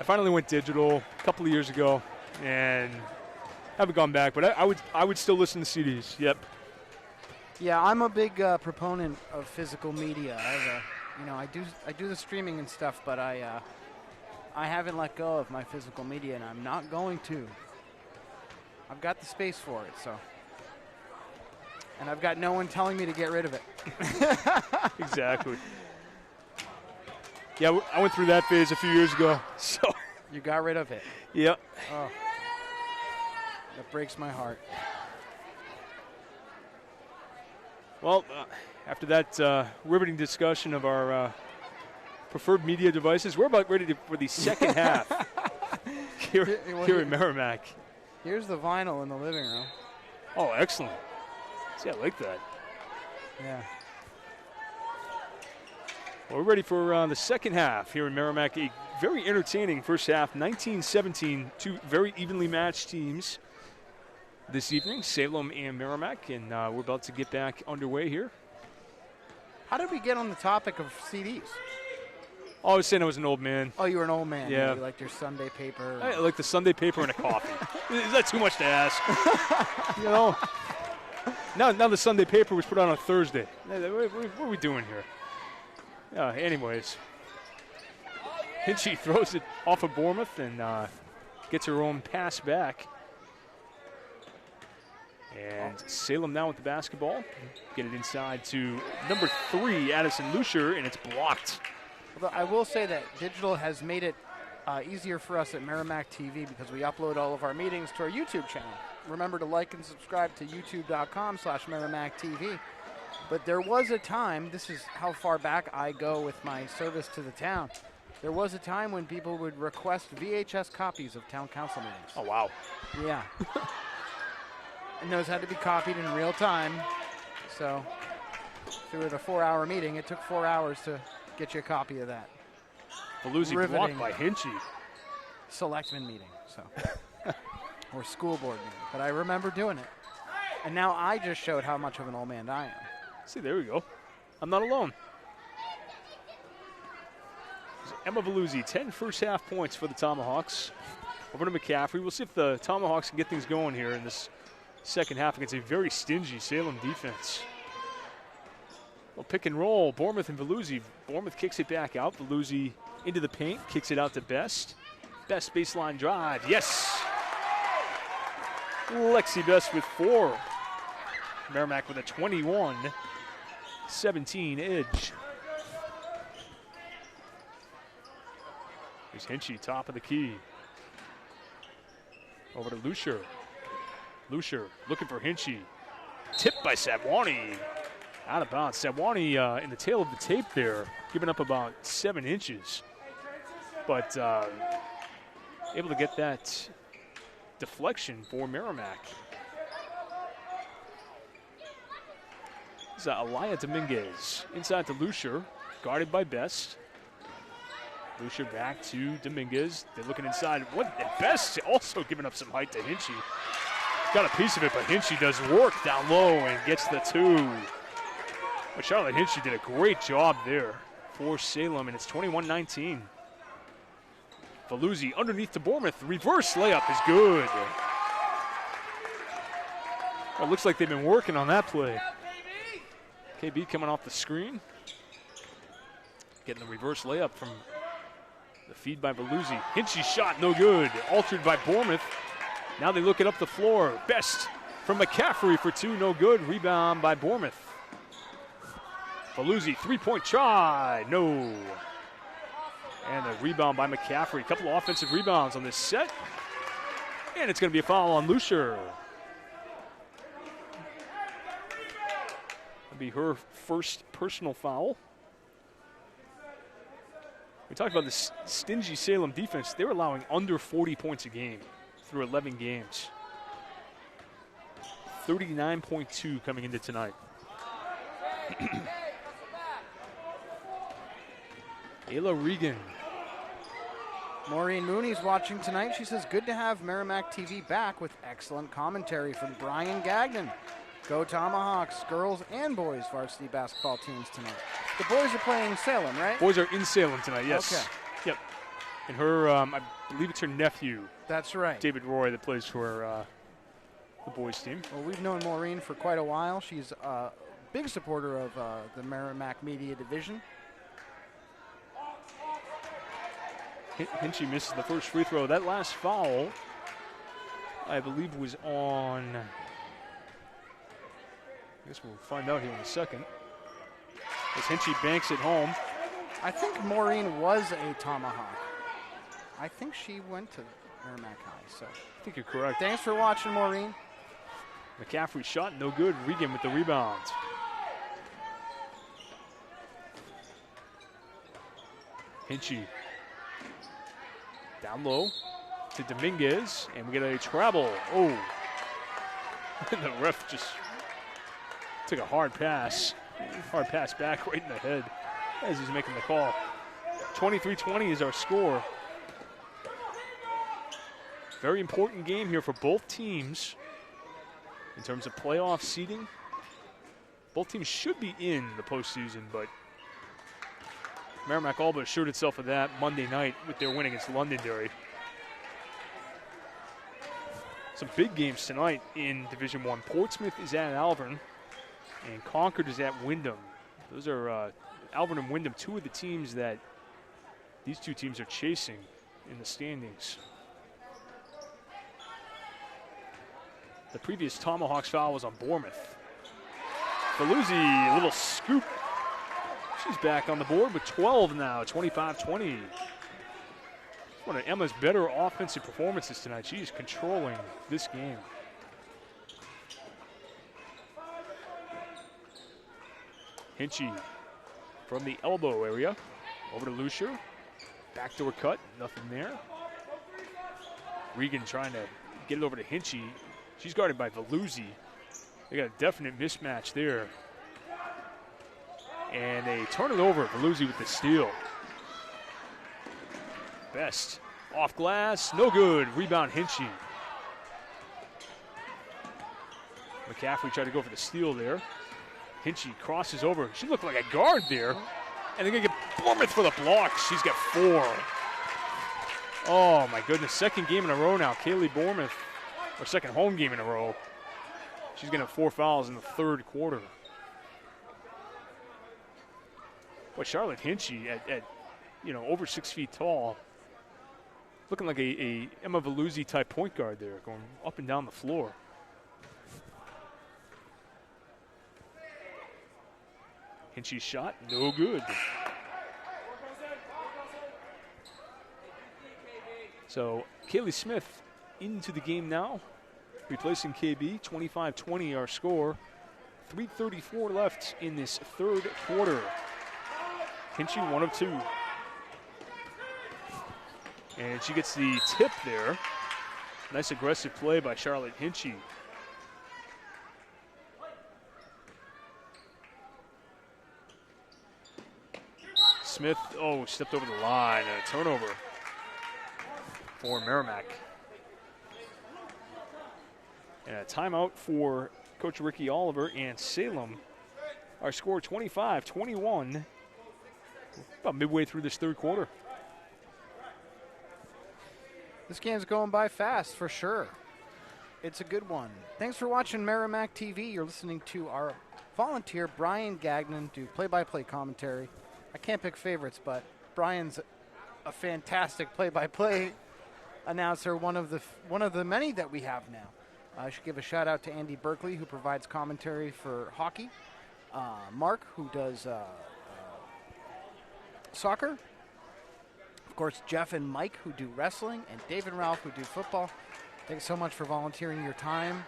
I finally went digital a couple of years ago, and haven't gone back. But I would still listen to CDs. Yep.
Yeah, I'm a big proponent of physical media. I do the streaming and stuff, but I haven't let go of my physical media, and I'm not going to. I've got the space for it, so. And I've got no one telling me to get rid of it.
Exactly. Yeah, I went through that phase a few years ago. So
you got rid of it?
Yep.
Oh, that breaks my heart.
Well, after that riveting discussion of our preferred media devices, we're about ready for the second half here in Merrimack.
Here's the vinyl in the living room.
Oh, excellent. See, I like that.
Yeah.
Well, we're ready for the second half here in Merrimack. A very entertaining first half, 19-17, two very evenly matched teams this evening, Salem and Merrimack, and we're about to get back underway here.
How did we get on the topic of CDs?
Oh, I was saying I was an old man.
Oh, you were an old man.
Yeah.
You liked your Sunday paper.
I like the Sunday paper and a coffee. Is that too much to ask? Now the Sunday paper was put on Thursday. What are we doing here? Anyways. Hinchy throws it off of Bournemouth and gets her own pass back. And Salem now with the basketball. Get it inside to number 3, Addison Lucier, and it's blocked.
Although I will say that digital has made it easier for us at Merrimack TV because we upload all of our meetings to our YouTube channel. Remember to like and subscribe to youtube.com/Merrimack TV. But there was a time, this is how far back I go with my service to the town. There was a time when people would request VHS copies of town council meetings.
Oh, wow.
Yeah. And those had to be copied in real time. So if it was a 4-hour meeting, it took 4 hours to get you a copy of that.
Paluzzi blocked by Hinchy.
Selectman meeting, so. Or school board meeting. But I remember doing it. And now I just showed how much of an old man I am.
See, there we go. I'm not alone. Emma Paluzzi, 10 first half points for the Tomahawks. Over to McCaffrey. We'll see if the Tomahawks can get things going here in this second half against a very stingy Salem defense. Well, pick and roll, Bournemouth and Paluzzi. Bournemouth kicks it back out. Paluzzi into the paint, kicks it out to Best. Best baseline drive, yes! Lexi Best with 4. Merrimack with a 21-17 edge. Here's Hinchy, top of the key. Over to Lucier. Lucier looking for Hinchy. Tipped by Savwani. Out of bounds. Savwani in the tail of the tape there, giving up about 7 inches. But able to get that deflection for Merrimack. This is Alaya Dominguez. Inside to Lucier, guarded by Best. Lucier back to Dominguez. They're looking inside. What? Best also giving up some height to Hinchy. Got a piece of it, but Hinchy does work down low and gets the 2. But Charlotte Hinchy did a great job there for Salem, and it's 21-19. Valuzzi underneath to Bournemouth. Reverse layup is good. Well, it looks like they've been working on that play. KB coming off the screen. Getting the reverse layup from the feed by Valuzzi. Hinchy's shot, no good. Altered by Bournemouth. Now they look it up the floor. Best from McCaffrey for 2, no good. Rebound by Bournemouth. Valuzzi, 3-point try, no. And a rebound by McCaffrey. A couple of offensive rebounds on this set. And it's going to be a foul on Lucier. That'll be her first personal foul. We talked about this stingy Salem defense. They're allowing under 40 points a game through 11 games. 39.2 coming into tonight. Ayla Regan.
Maureen Mooney's watching tonight. She says, good to have Merrimack TV back with excellent commentary from Brian Gagnon. Go Tomahawks, girls and boys varsity basketball teams tonight. The boys are playing Salem, right?
Boys are in Salem tonight, yes.
Okay.
Yep. And her, I believe it's her nephew.
That's right.
David Roy that plays for the boys team.
Well, we've known Maureen for quite a while. She's a big supporter of the Merrimack Media Division.
Hinchy misses the first free throw. That last foul, I believe, was on. I guess we'll find out here in a second. As Hinchy banks it home.
I think Maureen was a Tomahawk. I think she went to Merrimack High. So
I think you're correct.
Thanks for watching, Maureen.
McCaffrey shot, no good. Regan with the rebound. Hinchy. Down low to Dominguez, and we get a travel. Oh, and the ref just took a hard pass back right in the head as he's making the call. 23-20 is our score. Very important game here for both teams in terms of playoff seeding. Both teams should be in the postseason, but Merrimack all but assured itself of that Monday night with their win against Londonderry. Some big games tonight in Division I. Portsmouth is at Alvern, and Concord is at Windham. Those are Alvern and Windham, two of the teams that these two teams are chasing in the standings. The previous Tomahawks foul was on Bournemouth. Valuzzi, a little scoop. She's back on the board with 12 now, 25-20. One of Emma's better offensive performances tonight. She is controlling this game. Hinchy from the elbow area. Over to Lucier. Backdoor cut, nothing there. Regan trying to get it over to Hinchy. She's guarded by Valuzzi. They got a definite mismatch there. And they turn it over. Valuzzi with the steal. Best off glass, no good. Rebound Hinchy. McCaffrey tried to go for the steal there. Hinchy crosses over. She looked like a guard there. And they're going to get Bournemouth for the block. She's got 4. Oh, my goodness. Second game in a row now. Kaylee Bournemouth, or second home game in a row. She's going to have 4 fouls in the third quarter. But Charlotte Hinchy at over 6 feet tall, looking like a Emma Valuzzi type point guard there, going up and down the floor. Hinchy's shot, no good. So Kaylee Smith into the game now, replacing KB. 25-20 our score. 3:34 left in this third quarter. Hinchy 1 of 2. And she gets the tip there. Nice aggressive play by Charlotte Hinchy. Smith, stepped over the line. A turnover for Merrimack. And a timeout for Coach Ricky Oliver and Salem. Our score 25-21, about midway through this third quarter.
This game's going by fast, for sure. It's a good one. Thanks for watching Merrimack TV. You're listening to our volunteer, Brian Gagnon, do play-by-play commentary. I can't pick favorites, but Brian's a fantastic play-by-play announcer, one of the many that we have now. I should give a shout-out to Andy Berkeley, who provides commentary for hockey. Mark, who does soccer. Of course, Jeff and Mike, who do wrestling, and Dave and Ralph, who do football. Thanks so much for volunteering your time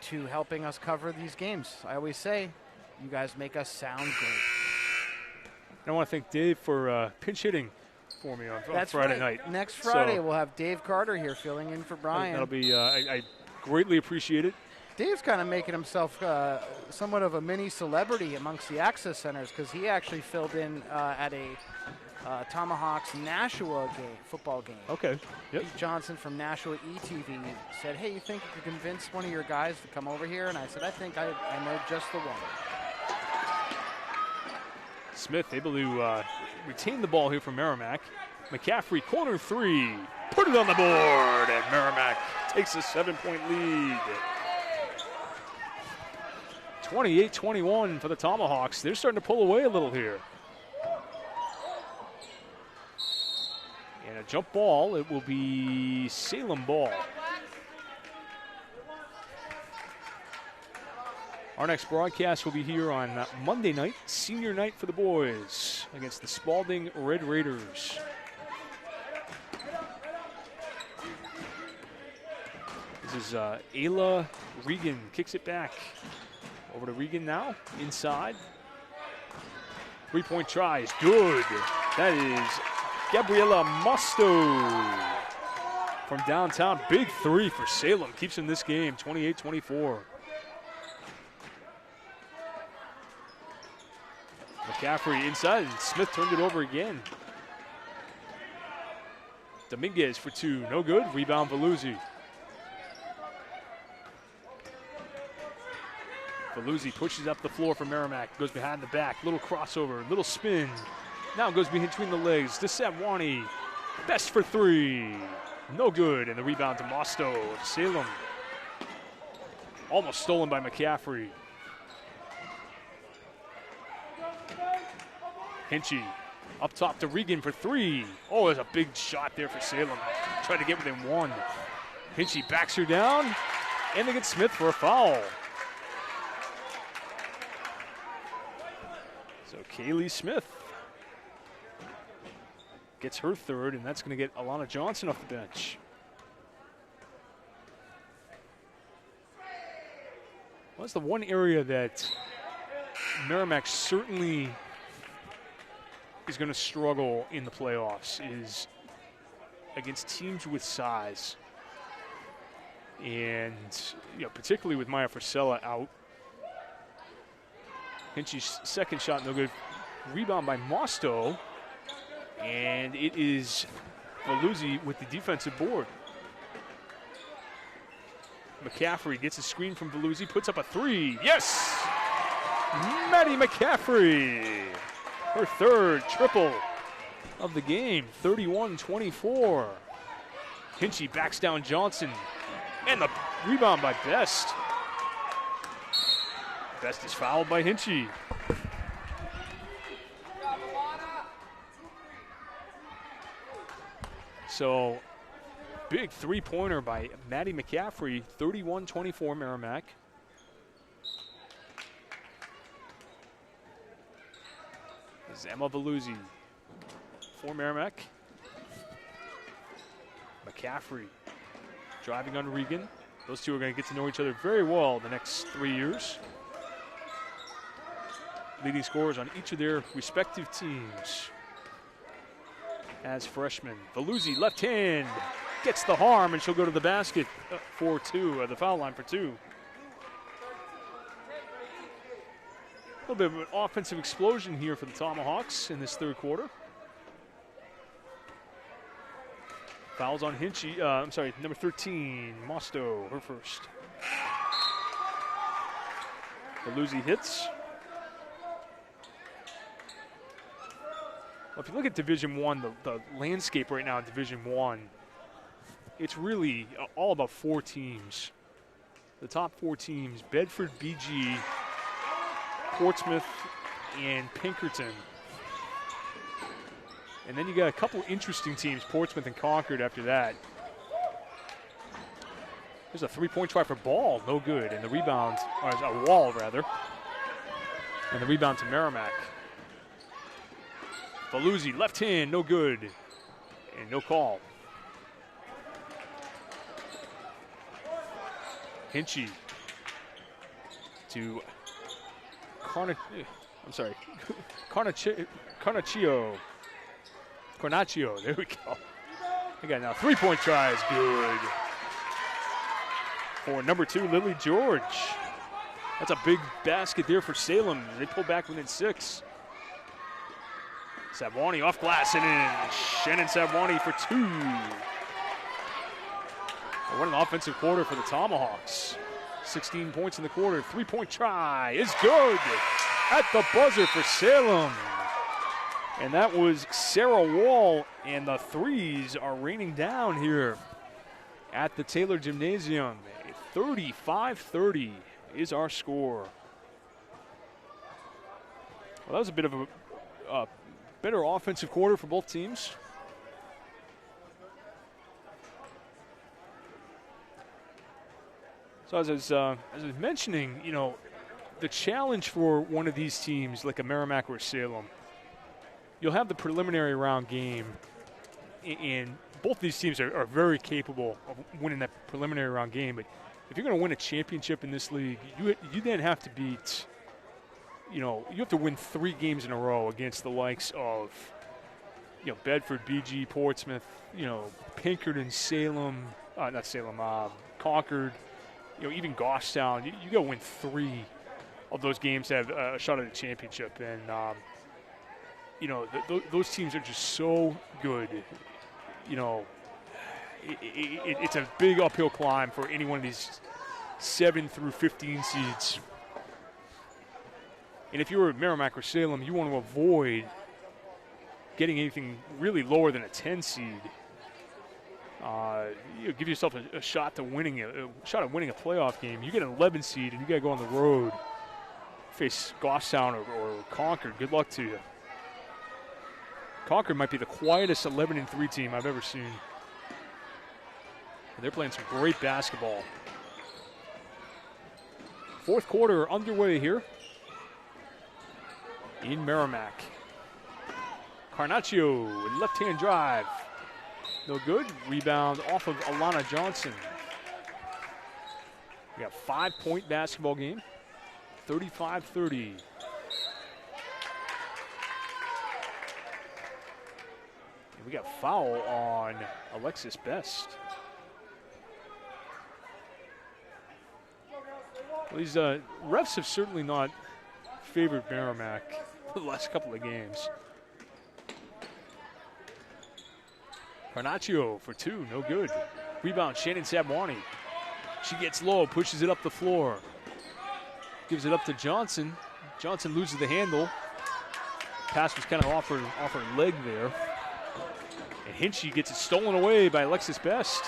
to helping us cover these games. I always say, you guys make us sound great.
I want to thank Dave for pinch hitting for me on Friday night.
Next Friday, we'll have Dave Carter here filling in for Brian.
That'll be, I greatly appreciate it.
Dave's kind of making himself somewhat of a mini celebrity amongst the access centers because he actually filled in at a Tomahawks Nashua football game.
Okay. Yep.
Pete Johnson from Nashua ETV said, hey, you think you could convince one of your guys to come over here? And I said, I think I know just the one.
Smith able to retain the ball here from Merrimack. McCaffrey, corner three. Put it on the board, and Merrimack takes a 7-point lead. 28-21 for the Tomahawks. They're starting to pull away a little here. And a jump ball. It will be Salem ball. Our next broadcast will be here on Monday night, senior night for the boys against the Spalding Red Raiders. This is Ayla Regan, kicks it back. Over to Regan now, inside. 3-point try is good. That is Gabriela Musto from downtown. Big three for Salem, keeps in this game, 28-24. McCaffrey inside, and Smith turned it over again. Dominguez for two, no good. Rebound Veluzzi. Veluzzi pushes up the floor for Merrimack, goes behind the back, little crossover, little spin. Now goes between the legs to Satwani. Best for three, no good, and the rebound to Mosto. Salem almost stolen by McCaffrey. Hinchy up top to Regan for three. Oh, there's a big shot there for Salem. Tried to get within one. Hinchy backs her down, and they get Smith for a foul. So Kaylee Smith gets her third, and that's going to get Alana Johnson off the bench. Well, that's the one area that Merrimack certainly is going to struggle in the playoffs, is against teams with size. And, particularly with Maya Frisella out. Hinchy's second shot, no good. Rebound by Mosto. And it is Veluzzi with the defensive board. McCaffrey gets a screen from Veluzzi, puts up a three. Yes! Maddie McCaffrey. Her third triple of the game, 31-24. Hinchy backs down Johnson. And the rebound by Best. Best is fouled by Hinchy. So, big three-pointer by Maddie McCaffrey, 31-24 Merrimack. This is Emma Veluzzi for Merrimack. McCaffrey driving on Regan. Those two are going to get to know each other very well the next 3 years. Leading scorers on each of their respective teams as freshmen. Veluzzi, left hand, gets the harm, and she'll go to the basket for two, the foul line for two. little bit of an offensive explosion here for the Tomahawks in this third quarter. Fouls on Hinchy. Number 13, Mosto, her first. Belusi hits. Well, if you look at Division I, the landscape right now in Division I, it's really all about 4 teams. The top 4 teams, Bedford, BG, Portsmouth, and Pinkerton. And then you got a couple interesting teams, Portsmouth and Concord after that. There's a 3-point try for Ball, no good. And the rebound, or a Wall rather. And the rebound to Merrimack. Belusi, left hand, no good. And no call. Hinchy to Carnaccio, there we go. I got now 3-point try is good. For number 2, Lily George. That's a big basket there for Salem. They pull back within 6. Sabwani off glass and in. Shannon Sabwani for 2. What an offensive quarter for the Tomahawks. 16 points in the quarter. 3-point try is good at the buzzer for Salem. And that was Sarah Wall, and the threes are raining down here at the Taylor Gymnasium. 35-30 is our score. Well, that was a bit of a better offensive quarter for both teams. So as I was mentioning, you know, the challenge for one of these teams, like a Merrimack or a Salem, you'll have the preliminary round game, and both these teams are very capable of winning that preliminary round game. But if you're going to win a championship in this league, you then have to beat, you know, you have to win 3 games in a row against the likes of, you know, Bedford, BG, Portsmouth, you know, Pinkerton, Salem, not Salem, Concord, you know, even Goffstown. You got to win 3 of those games to have a shot at a championship. And, you know, those teams are just so good. You know, it's a big uphill climb for any one of these 7 through 15 seeds. And if you're at Merrimack or Salem, you want to avoid getting anything really lower than a 10 seed. You know, give yourself a shot to winning a playoff game. You get an 11 seed and you got to go on the road, face Goffstown or Concord. Good luck to you. Concord might be the quietest 11-3 team I've ever seen. They're playing some great basketball. Fourth quarter underway here in Merrimack. Carnaccio, left-hand drive. No good. Rebound off of Alana Johnson. We got 5-point basketball game. 35-30. And we got foul on Alexis Best. Well, these refs have certainly not favored Merrimack the last couple of games. Carnaccio for 2, no good. Rebound, Shannon Sabwani. She gets low, pushes it up the floor. Gives it up to Johnson. Johnson loses the handle. Pass was kind of off her leg there. And Hinchy gets it stolen away by Alexis Best.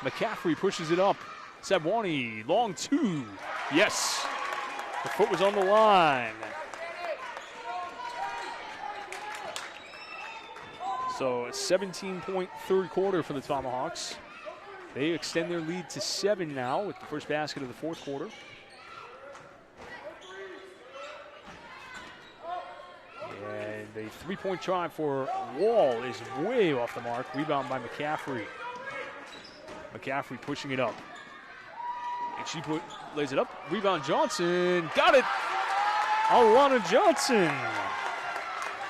McCaffrey pushes it up. Sabwani, long 2. Yes, the foot was on the line. So a 17-point third quarter for the Tomahawks. They extend their lead to 7 now with the first basket of the fourth quarter. And a 3-point try for Wall is way off the mark. Rebound by McCaffrey. McCaffrey pushing it up. And she lays it up. Rebound Johnson. Got it! Alana Johnson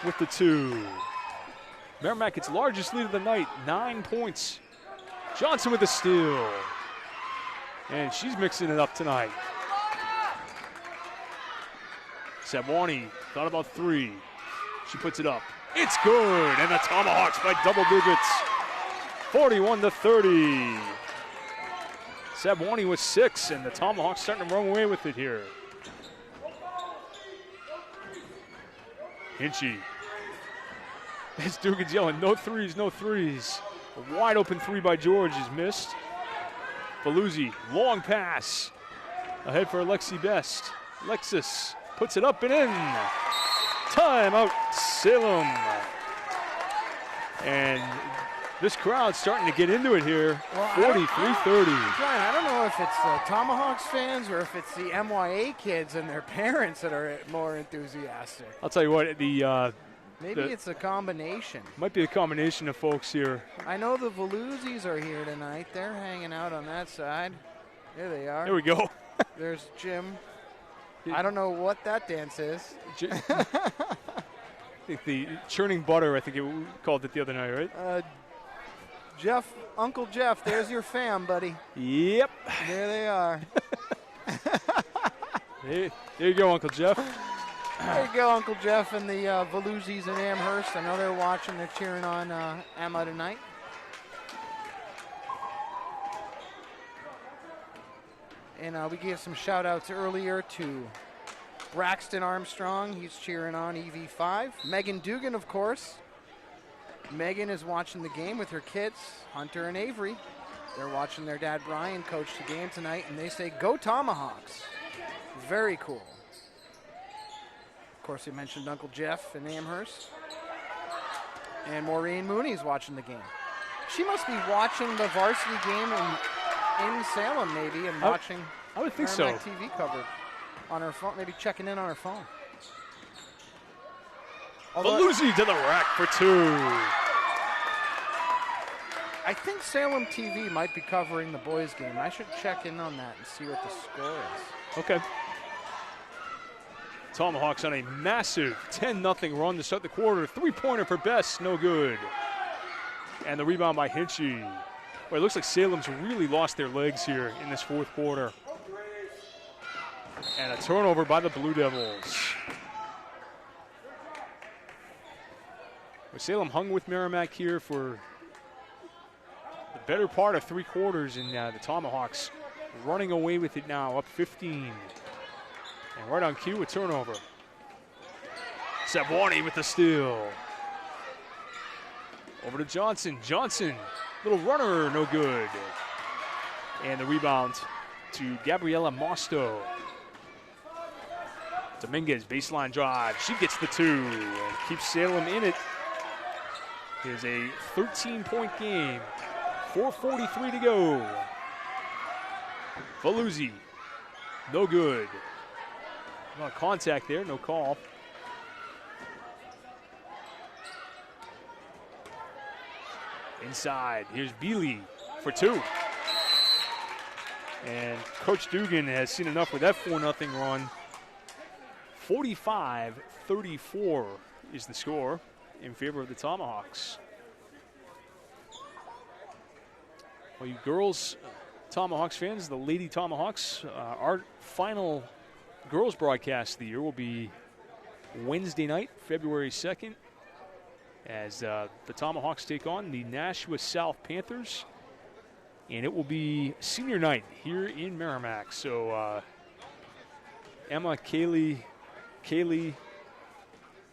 with the 2. Merrimack, its largest lead of the night, 9 points. Johnson with the steal. And she's mixing it up tonight. Sabwani thought about 3. She puts it up. It's good, and the Tomahawks by double digits, 41-30. Sabwani with 6, and the Tomahawks starting to run away with it here. Hinchy. As Dugan's yelling, no threes, no threes. A wide open 3 by George is missed. Baluzzi, long pass. Ahead for Alexi Best. Lexus puts it up and in. Timeout, Salem. And this crowd's starting to get into it here. 43-30.
Brian, I don't know if it's the Tomahawks fans or if it's the MYA kids and their parents that are more enthusiastic.
I'll tell you what,
Maybe it's a combination.
Might be a combination of folks here.
I know the Veluzis are here tonight. They're hanging out on that side. There they are.
There we go.
There's Jim. I don't know what that dance is.
I think the churning butter, I think we called it the other night, right?
Jeff, Uncle Jeff, there's your fam, buddy.
Yep.
There they are.
There you go, Uncle Jeff.
There you go, Uncle Jeff and the Veluzis in Amherst. I know they're watching. They're cheering on Emma tonight. And we gave some shout-outs earlier to Braxton Armstrong. He's cheering on EV5. Megan Dugan, of course. Megan is watching the game with her kids, Hunter and Avery. They're watching their dad, Brian, coach the game tonight, and they say, go Tomahawks. Very cool. Of course, we mentioned Uncle Jeff in Amherst. And Maureen Mooney's watching the game. She must be watching the varsity game in Salem, maybe, and watching
I would think so.
TV coverage on her phone, maybe checking in on her phone.
Baluzzi to the rack for 2.
I think Salem TV might be covering the boys' game. I should check in on that and see what the score is.
Okay. Tomahawks on a massive 10-0 run to start the quarter. 3-pointer for Best, no good. And the rebound by Hinchy. Well, it looks like Salem's really lost their legs here in this fourth quarter. And a turnover by the Blue Devils. Well, Salem hung with Merrimack here for the better part of 3 quarters, and the Tomahawks running away with it now, up 15. And right on cue, a turnover. Sabwani with the steal. Over to Johnson. Johnson, little runner, no good. And the rebound to Gabriela Mosto. Dominguez, baseline drive. She gets the 2 and keeps Salem in it. It is a 13-point game. 4:43 to go. Baluzzi, no good. No contact there, no call. Inside, here's Bealey for 2. And Coach Dugan has seen enough with that 4-0 run. 45-34 is the score in favor of the Tomahawks. Well, you girls Tomahawks fans, the Lady Tomahawks, our final girls broadcast of the year will be Wednesday night, February 2nd, as the Tomahawks take on the Nashua South Panthers. And it will be senior night here in Merrimack. So Emma, Kaylee,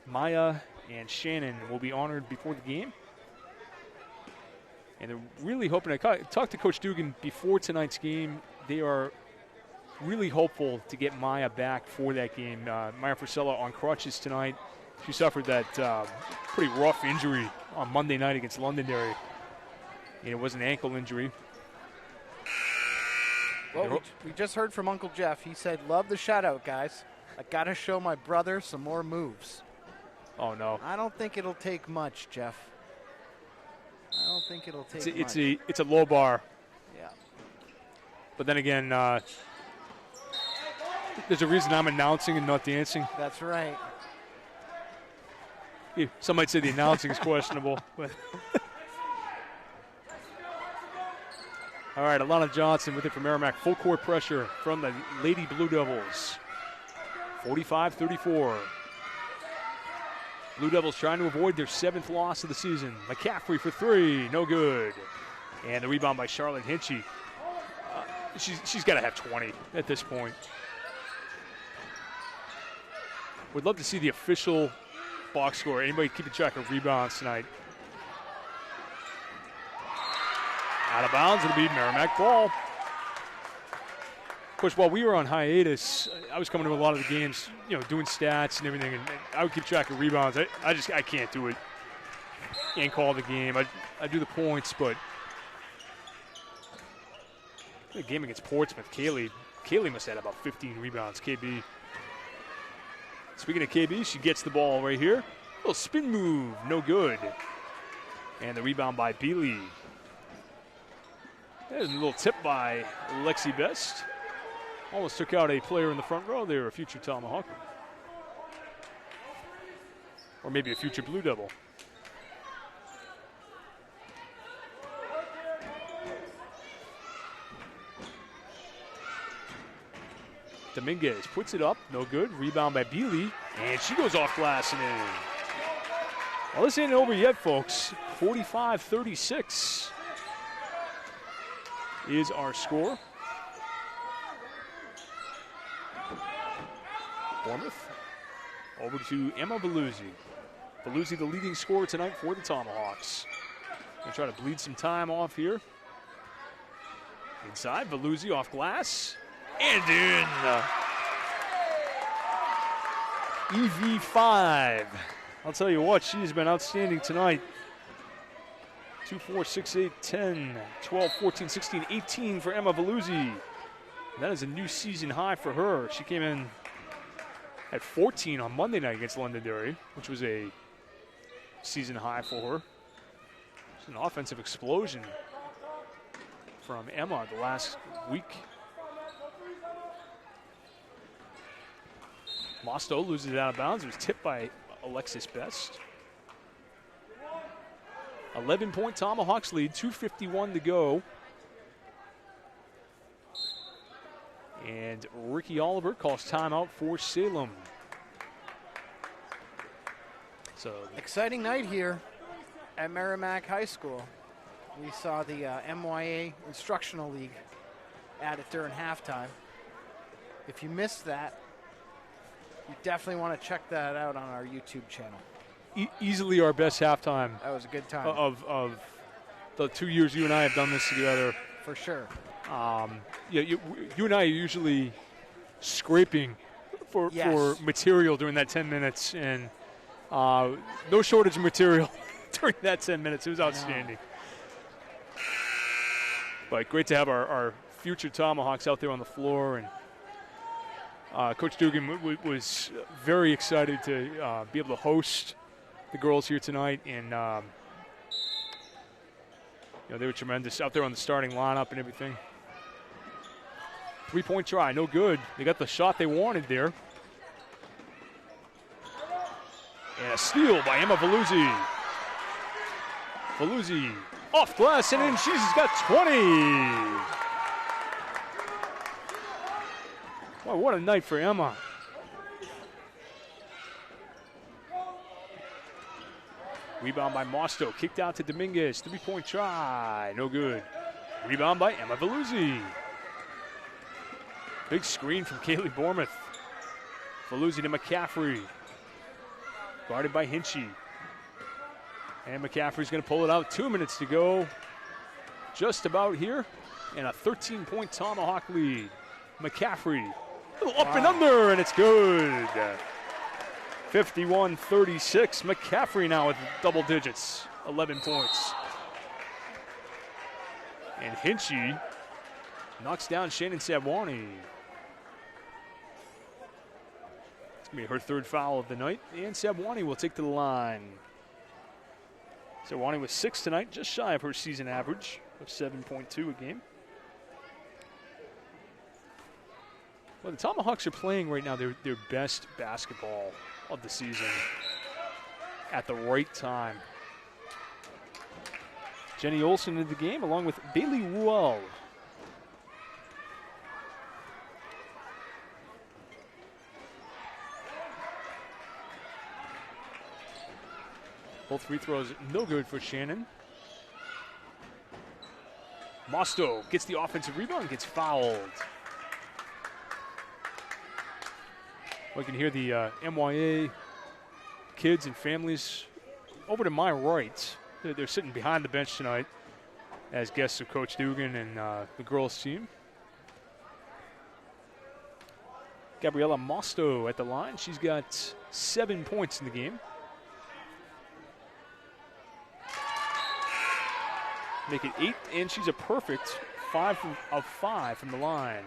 Maya, and Shannon will be honored before the game. And they're really hoping, I talked to Coach Dugan before tonight's game. They are really hopeful to get Maya back for that game. Maya Frisella on crutches tonight. She suffered that pretty rough injury on Monday night against Londonderry. And it was an ankle injury.
Well, we just heard from Uncle Jeff. He said, love the shout-out, guys. I got to show my brother some more moves.
Oh, no.
I don't think it'll take much, Jeff. I don't think it'll take much.
It's a low bar.
Yeah.
But then again, there's a reason I'm announcing and not dancing.
That's right.
Some might say the announcing is questionable. But all right, Alana Johnson with it from Merrimack. Full court pressure from the Lady Blue Devils. 45-34. Blue Devils trying to avoid their 7th loss of the season. McCaffrey for 3, no good. And the rebound by Charlotte Hinchy. She's got to have 20 at this point. Would love to see the official box score. Anybody keeping track of rebounds tonight? Out of bounds, it'll be Merrimack ball. Of course, while we were on hiatus, I was coming to a lot of the games, doing stats and everything, and I would keep track of rebounds. I can't do it and call the game. I do the points, but the game against Portsmouth, Kaylee must have had about 15 rebounds, KB. Speaking of KB, she gets the ball right here. A little spin move, no good. And the rebound by Bealey. There's a little tip by Lexi Best. Almost took out a player in the front row there, a future Tomahawk. Or maybe a future Blue Devil. Dominguez puts it up, no good. Rebound by Bealey, and she goes off glass and in. Well, this ain't over yet, folks. 45-36 is our score. Bournemouth over to Emma Veluzzi. Veluzzi, the leading scorer tonight for the Tomahawks. They try to bleed some time off here. Inside, Veluzzi off glass. And in. EV5. I'll tell you what, she's been outstanding tonight. 2, 4, 6, 8, 10, 12, 14, 16, 18 for Emma Veluzzi. That is a new season high for her. She came in at 14 on Monday night against Londonderry, which was a season high for her. It's an offensive explosion from Emma the last week. Mosto loses it out of bounds. It was tipped by Alexis Best. 11-point Tomahawks lead, 2:51 to go. And Ricky Oliver calls timeout for Salem. So
exciting night here at Merrimack High School. We saw the MYA Instructional League added during halftime. If you missed that, you definitely want to check that out on our YouTube channel.
Easily our best halftime.
That was a good time.
Of the 2 years you and I have done this together.
For sure.
You and I are usually scraping for material during that 10 minutes, and no shortage of material during that 10 minutes. It was outstanding. No. But great to have our future Tomahawks out there on the floor, and Coach Dugan was very excited to be able to host the girls here tonight, and they were tremendous out there on the starting lineup and everything. 3-point try, no good. They got the shot they wanted there. And a steal by Emma Veluzzi. Veluzzi off glass, and then she's got 20. Boy, what a night for Emma. Rebound by Mosto, kicked out to Dominguez. 3-point try, no good. Rebound by Emma Veluzzi. Big screen from Kaylee Bournemouth. Veluzzi to McCaffrey. Guarded by Hinchy. And McCaffrey's going to pull it out. 2 minutes to go. Just about here. And a 13-point Tomahawk lead. McCaffrey. Up and under, and it's good. 51-36. McCaffrey now with double digits. 11 points. And Hinchy knocks down Shannon Sabwani. It's going to be her third foul of the night. And Sabwani will take to the line. Sabwani with 6 tonight, just shy of her season average of 7.2 a game. Well, the Tomahawks are playing right now their best basketball of the season at the right time. Jenny Olson in the game along with Bailey Ruel. Both free throws no good for Shannon. Mosto gets the offensive rebound, gets fouled. We can hear the MYA kids and families over to my right. They're sitting behind the bench tonight as guests of Coach Dugan and the girls team. Gabriela Mosto at the line. She's got 7 points in the game. Make it 8, and she's a perfect 5 of 5 from the line.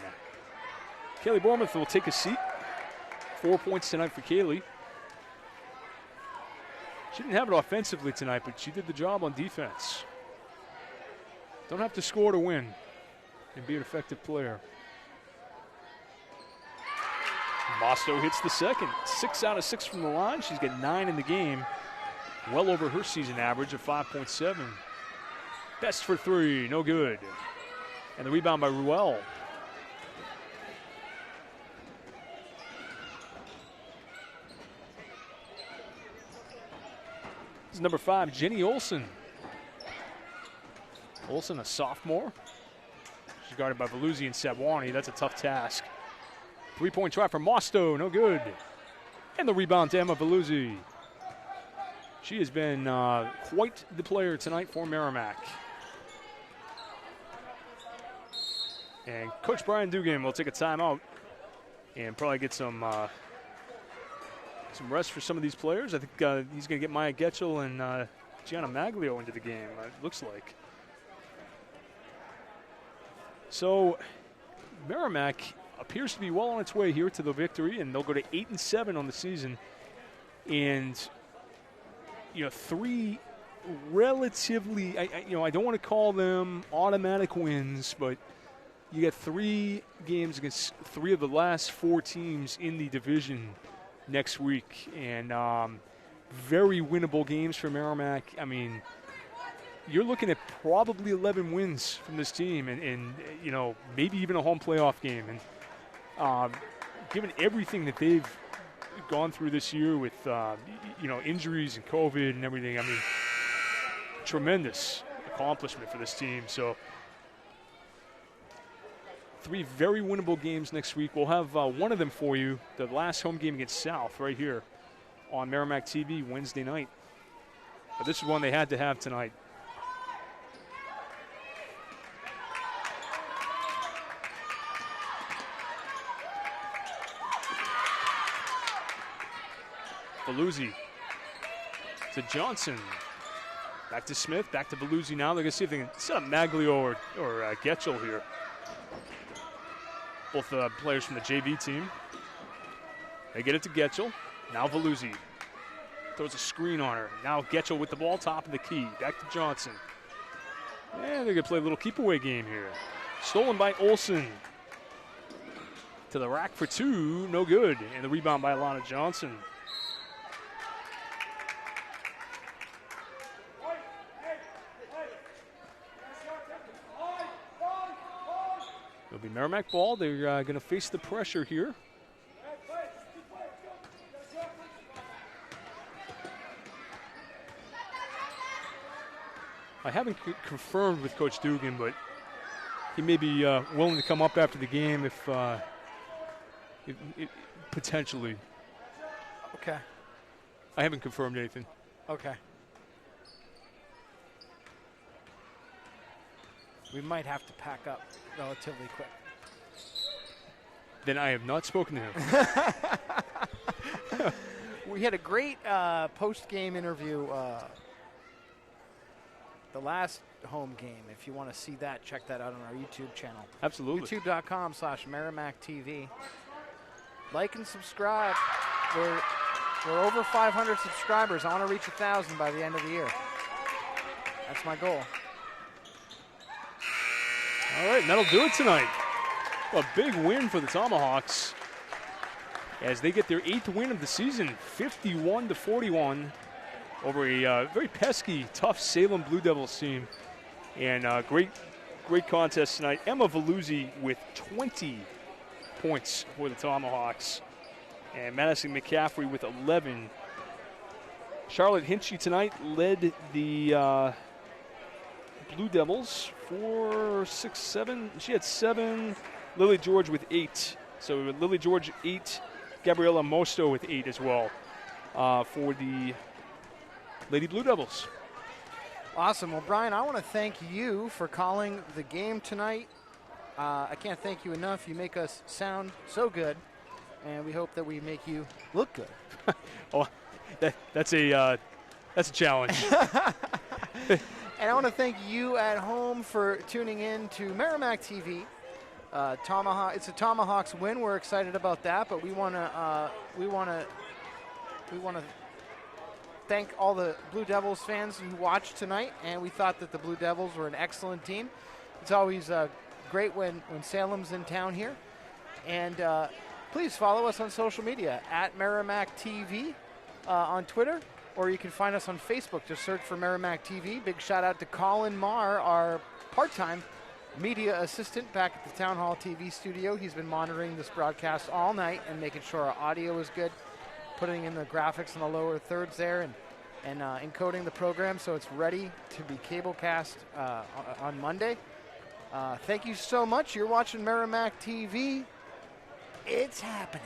Kaylee Bournemouth will take a seat. 4 points tonight for Kaylee. She didn't have it offensively tonight, but she did the job on defense. Don't have to score to win and be an effective player. Mosto hits the second. 6 out of 6 from the line. She's got 9 in the game. Well over her season average of 5.7. Best for 3, no good. And the rebound by Ruel. This is number 5, Jenny Olson. Olson, a sophomore. She's guarded by Veluzzi and Sabwani. That's a tough task. 3-point try from Mosto, no good. And the rebound to Emma Veluzzi. She has been quite the player tonight for Merrimack. And Coach Brian Dugan will take a timeout and probably get some rest for some of these players. I think he's going to get Maya Getchell and Gianna Maglio into the game, it looks like. So Merrimack appears to be well on its way here to the victory, and they'll go to 8-7 on the season. And, 3 relatively, I don't want to call them automatic wins, but you get 3 games against 3 of the last 4 teams in the division next week, and very winnable games for Merrimack. I mean, you're looking at probably 11 wins from this team, and maybe even a home playoff game. And given everything that they've gone through this year with injuries and COVID and everything, I mean, tremendous accomplishment for this team. So 3 very winnable games next week. We'll have one of them for you, the last home game against South, right here on Merrimack TV Wednesday night. But this is one they had to have tonight. Veluzzi to Johnson. Back to Smith, back to Veluzzi now. They're going to see if they can set up Maglio or Getchell here. Both players from the JV team. They get it to Getchell. Now Veluzzi throws a screen on her. Now Getchell with the ball, top of the key. Back to Johnson. And they're going to play a little keep-away game here. Stolen by Olson. To the rack for 2, no good. And the rebound by Alana Johnson. It'll be Merrimack ball. They're going to face the pressure here. I haven't confirmed with Coach Dugan, but he may be willing to come up after the game if potentially.
Okay.
I haven't confirmed anything.
Okay. We might have to pack up relatively quick.
Then I have not spoken to him.
We had a great post-game interview. The last home game. If you want to see that, check that out on our YouTube channel.
Absolutely.
YouTube.com/Merrimack TV. Like and subscribe. We're over 500 subscribers. I want to reach 1,000 by the end of the year. That's my goal.
All right, and that'll do it tonight. A big win for the Tomahawks as they get their 8th win of the season, 51-41 over a very pesky, tough Salem Blue Devils team. And great contest tonight. Emma Veluzzi with 20 points for the Tomahawks. And Madison McCaffrey with 11. Charlotte Hinchy tonight led the Blue Devils 4, 6, 7. She had 7. Lily George with 8. So Lily George 8. Gabriella Mosto with 8 as well for the Lady Blue Devils.
Awesome. Well, Brian, I want to thank you for calling the game tonight. I can't thank you enough. You make us sound so good, and we hope that we make you look good.
Oh, that's a challenge.
And I want to thank you at home for tuning in to Merrimack TV. It's a Tomahawks win. We're excited about that, but we want to thank all the Blue Devils fans who watched tonight, and we thought that the Blue Devils were an excellent team. It's always great when Salem's in town here. And please follow us on social media at Merrimack TV on Twitter, or you can find us on Facebook. Just search for Merrimack TV. Big shout out to Colin Marr, our part-time media assistant back at the Town Hall TV studio. He's been monitoring this broadcast all night and making sure our audio is good, putting in the graphics in the lower thirds there, and encoding the program so it's ready to be cablecast on Monday. Thank you so much. You're watching Merrimack TV. It's happening.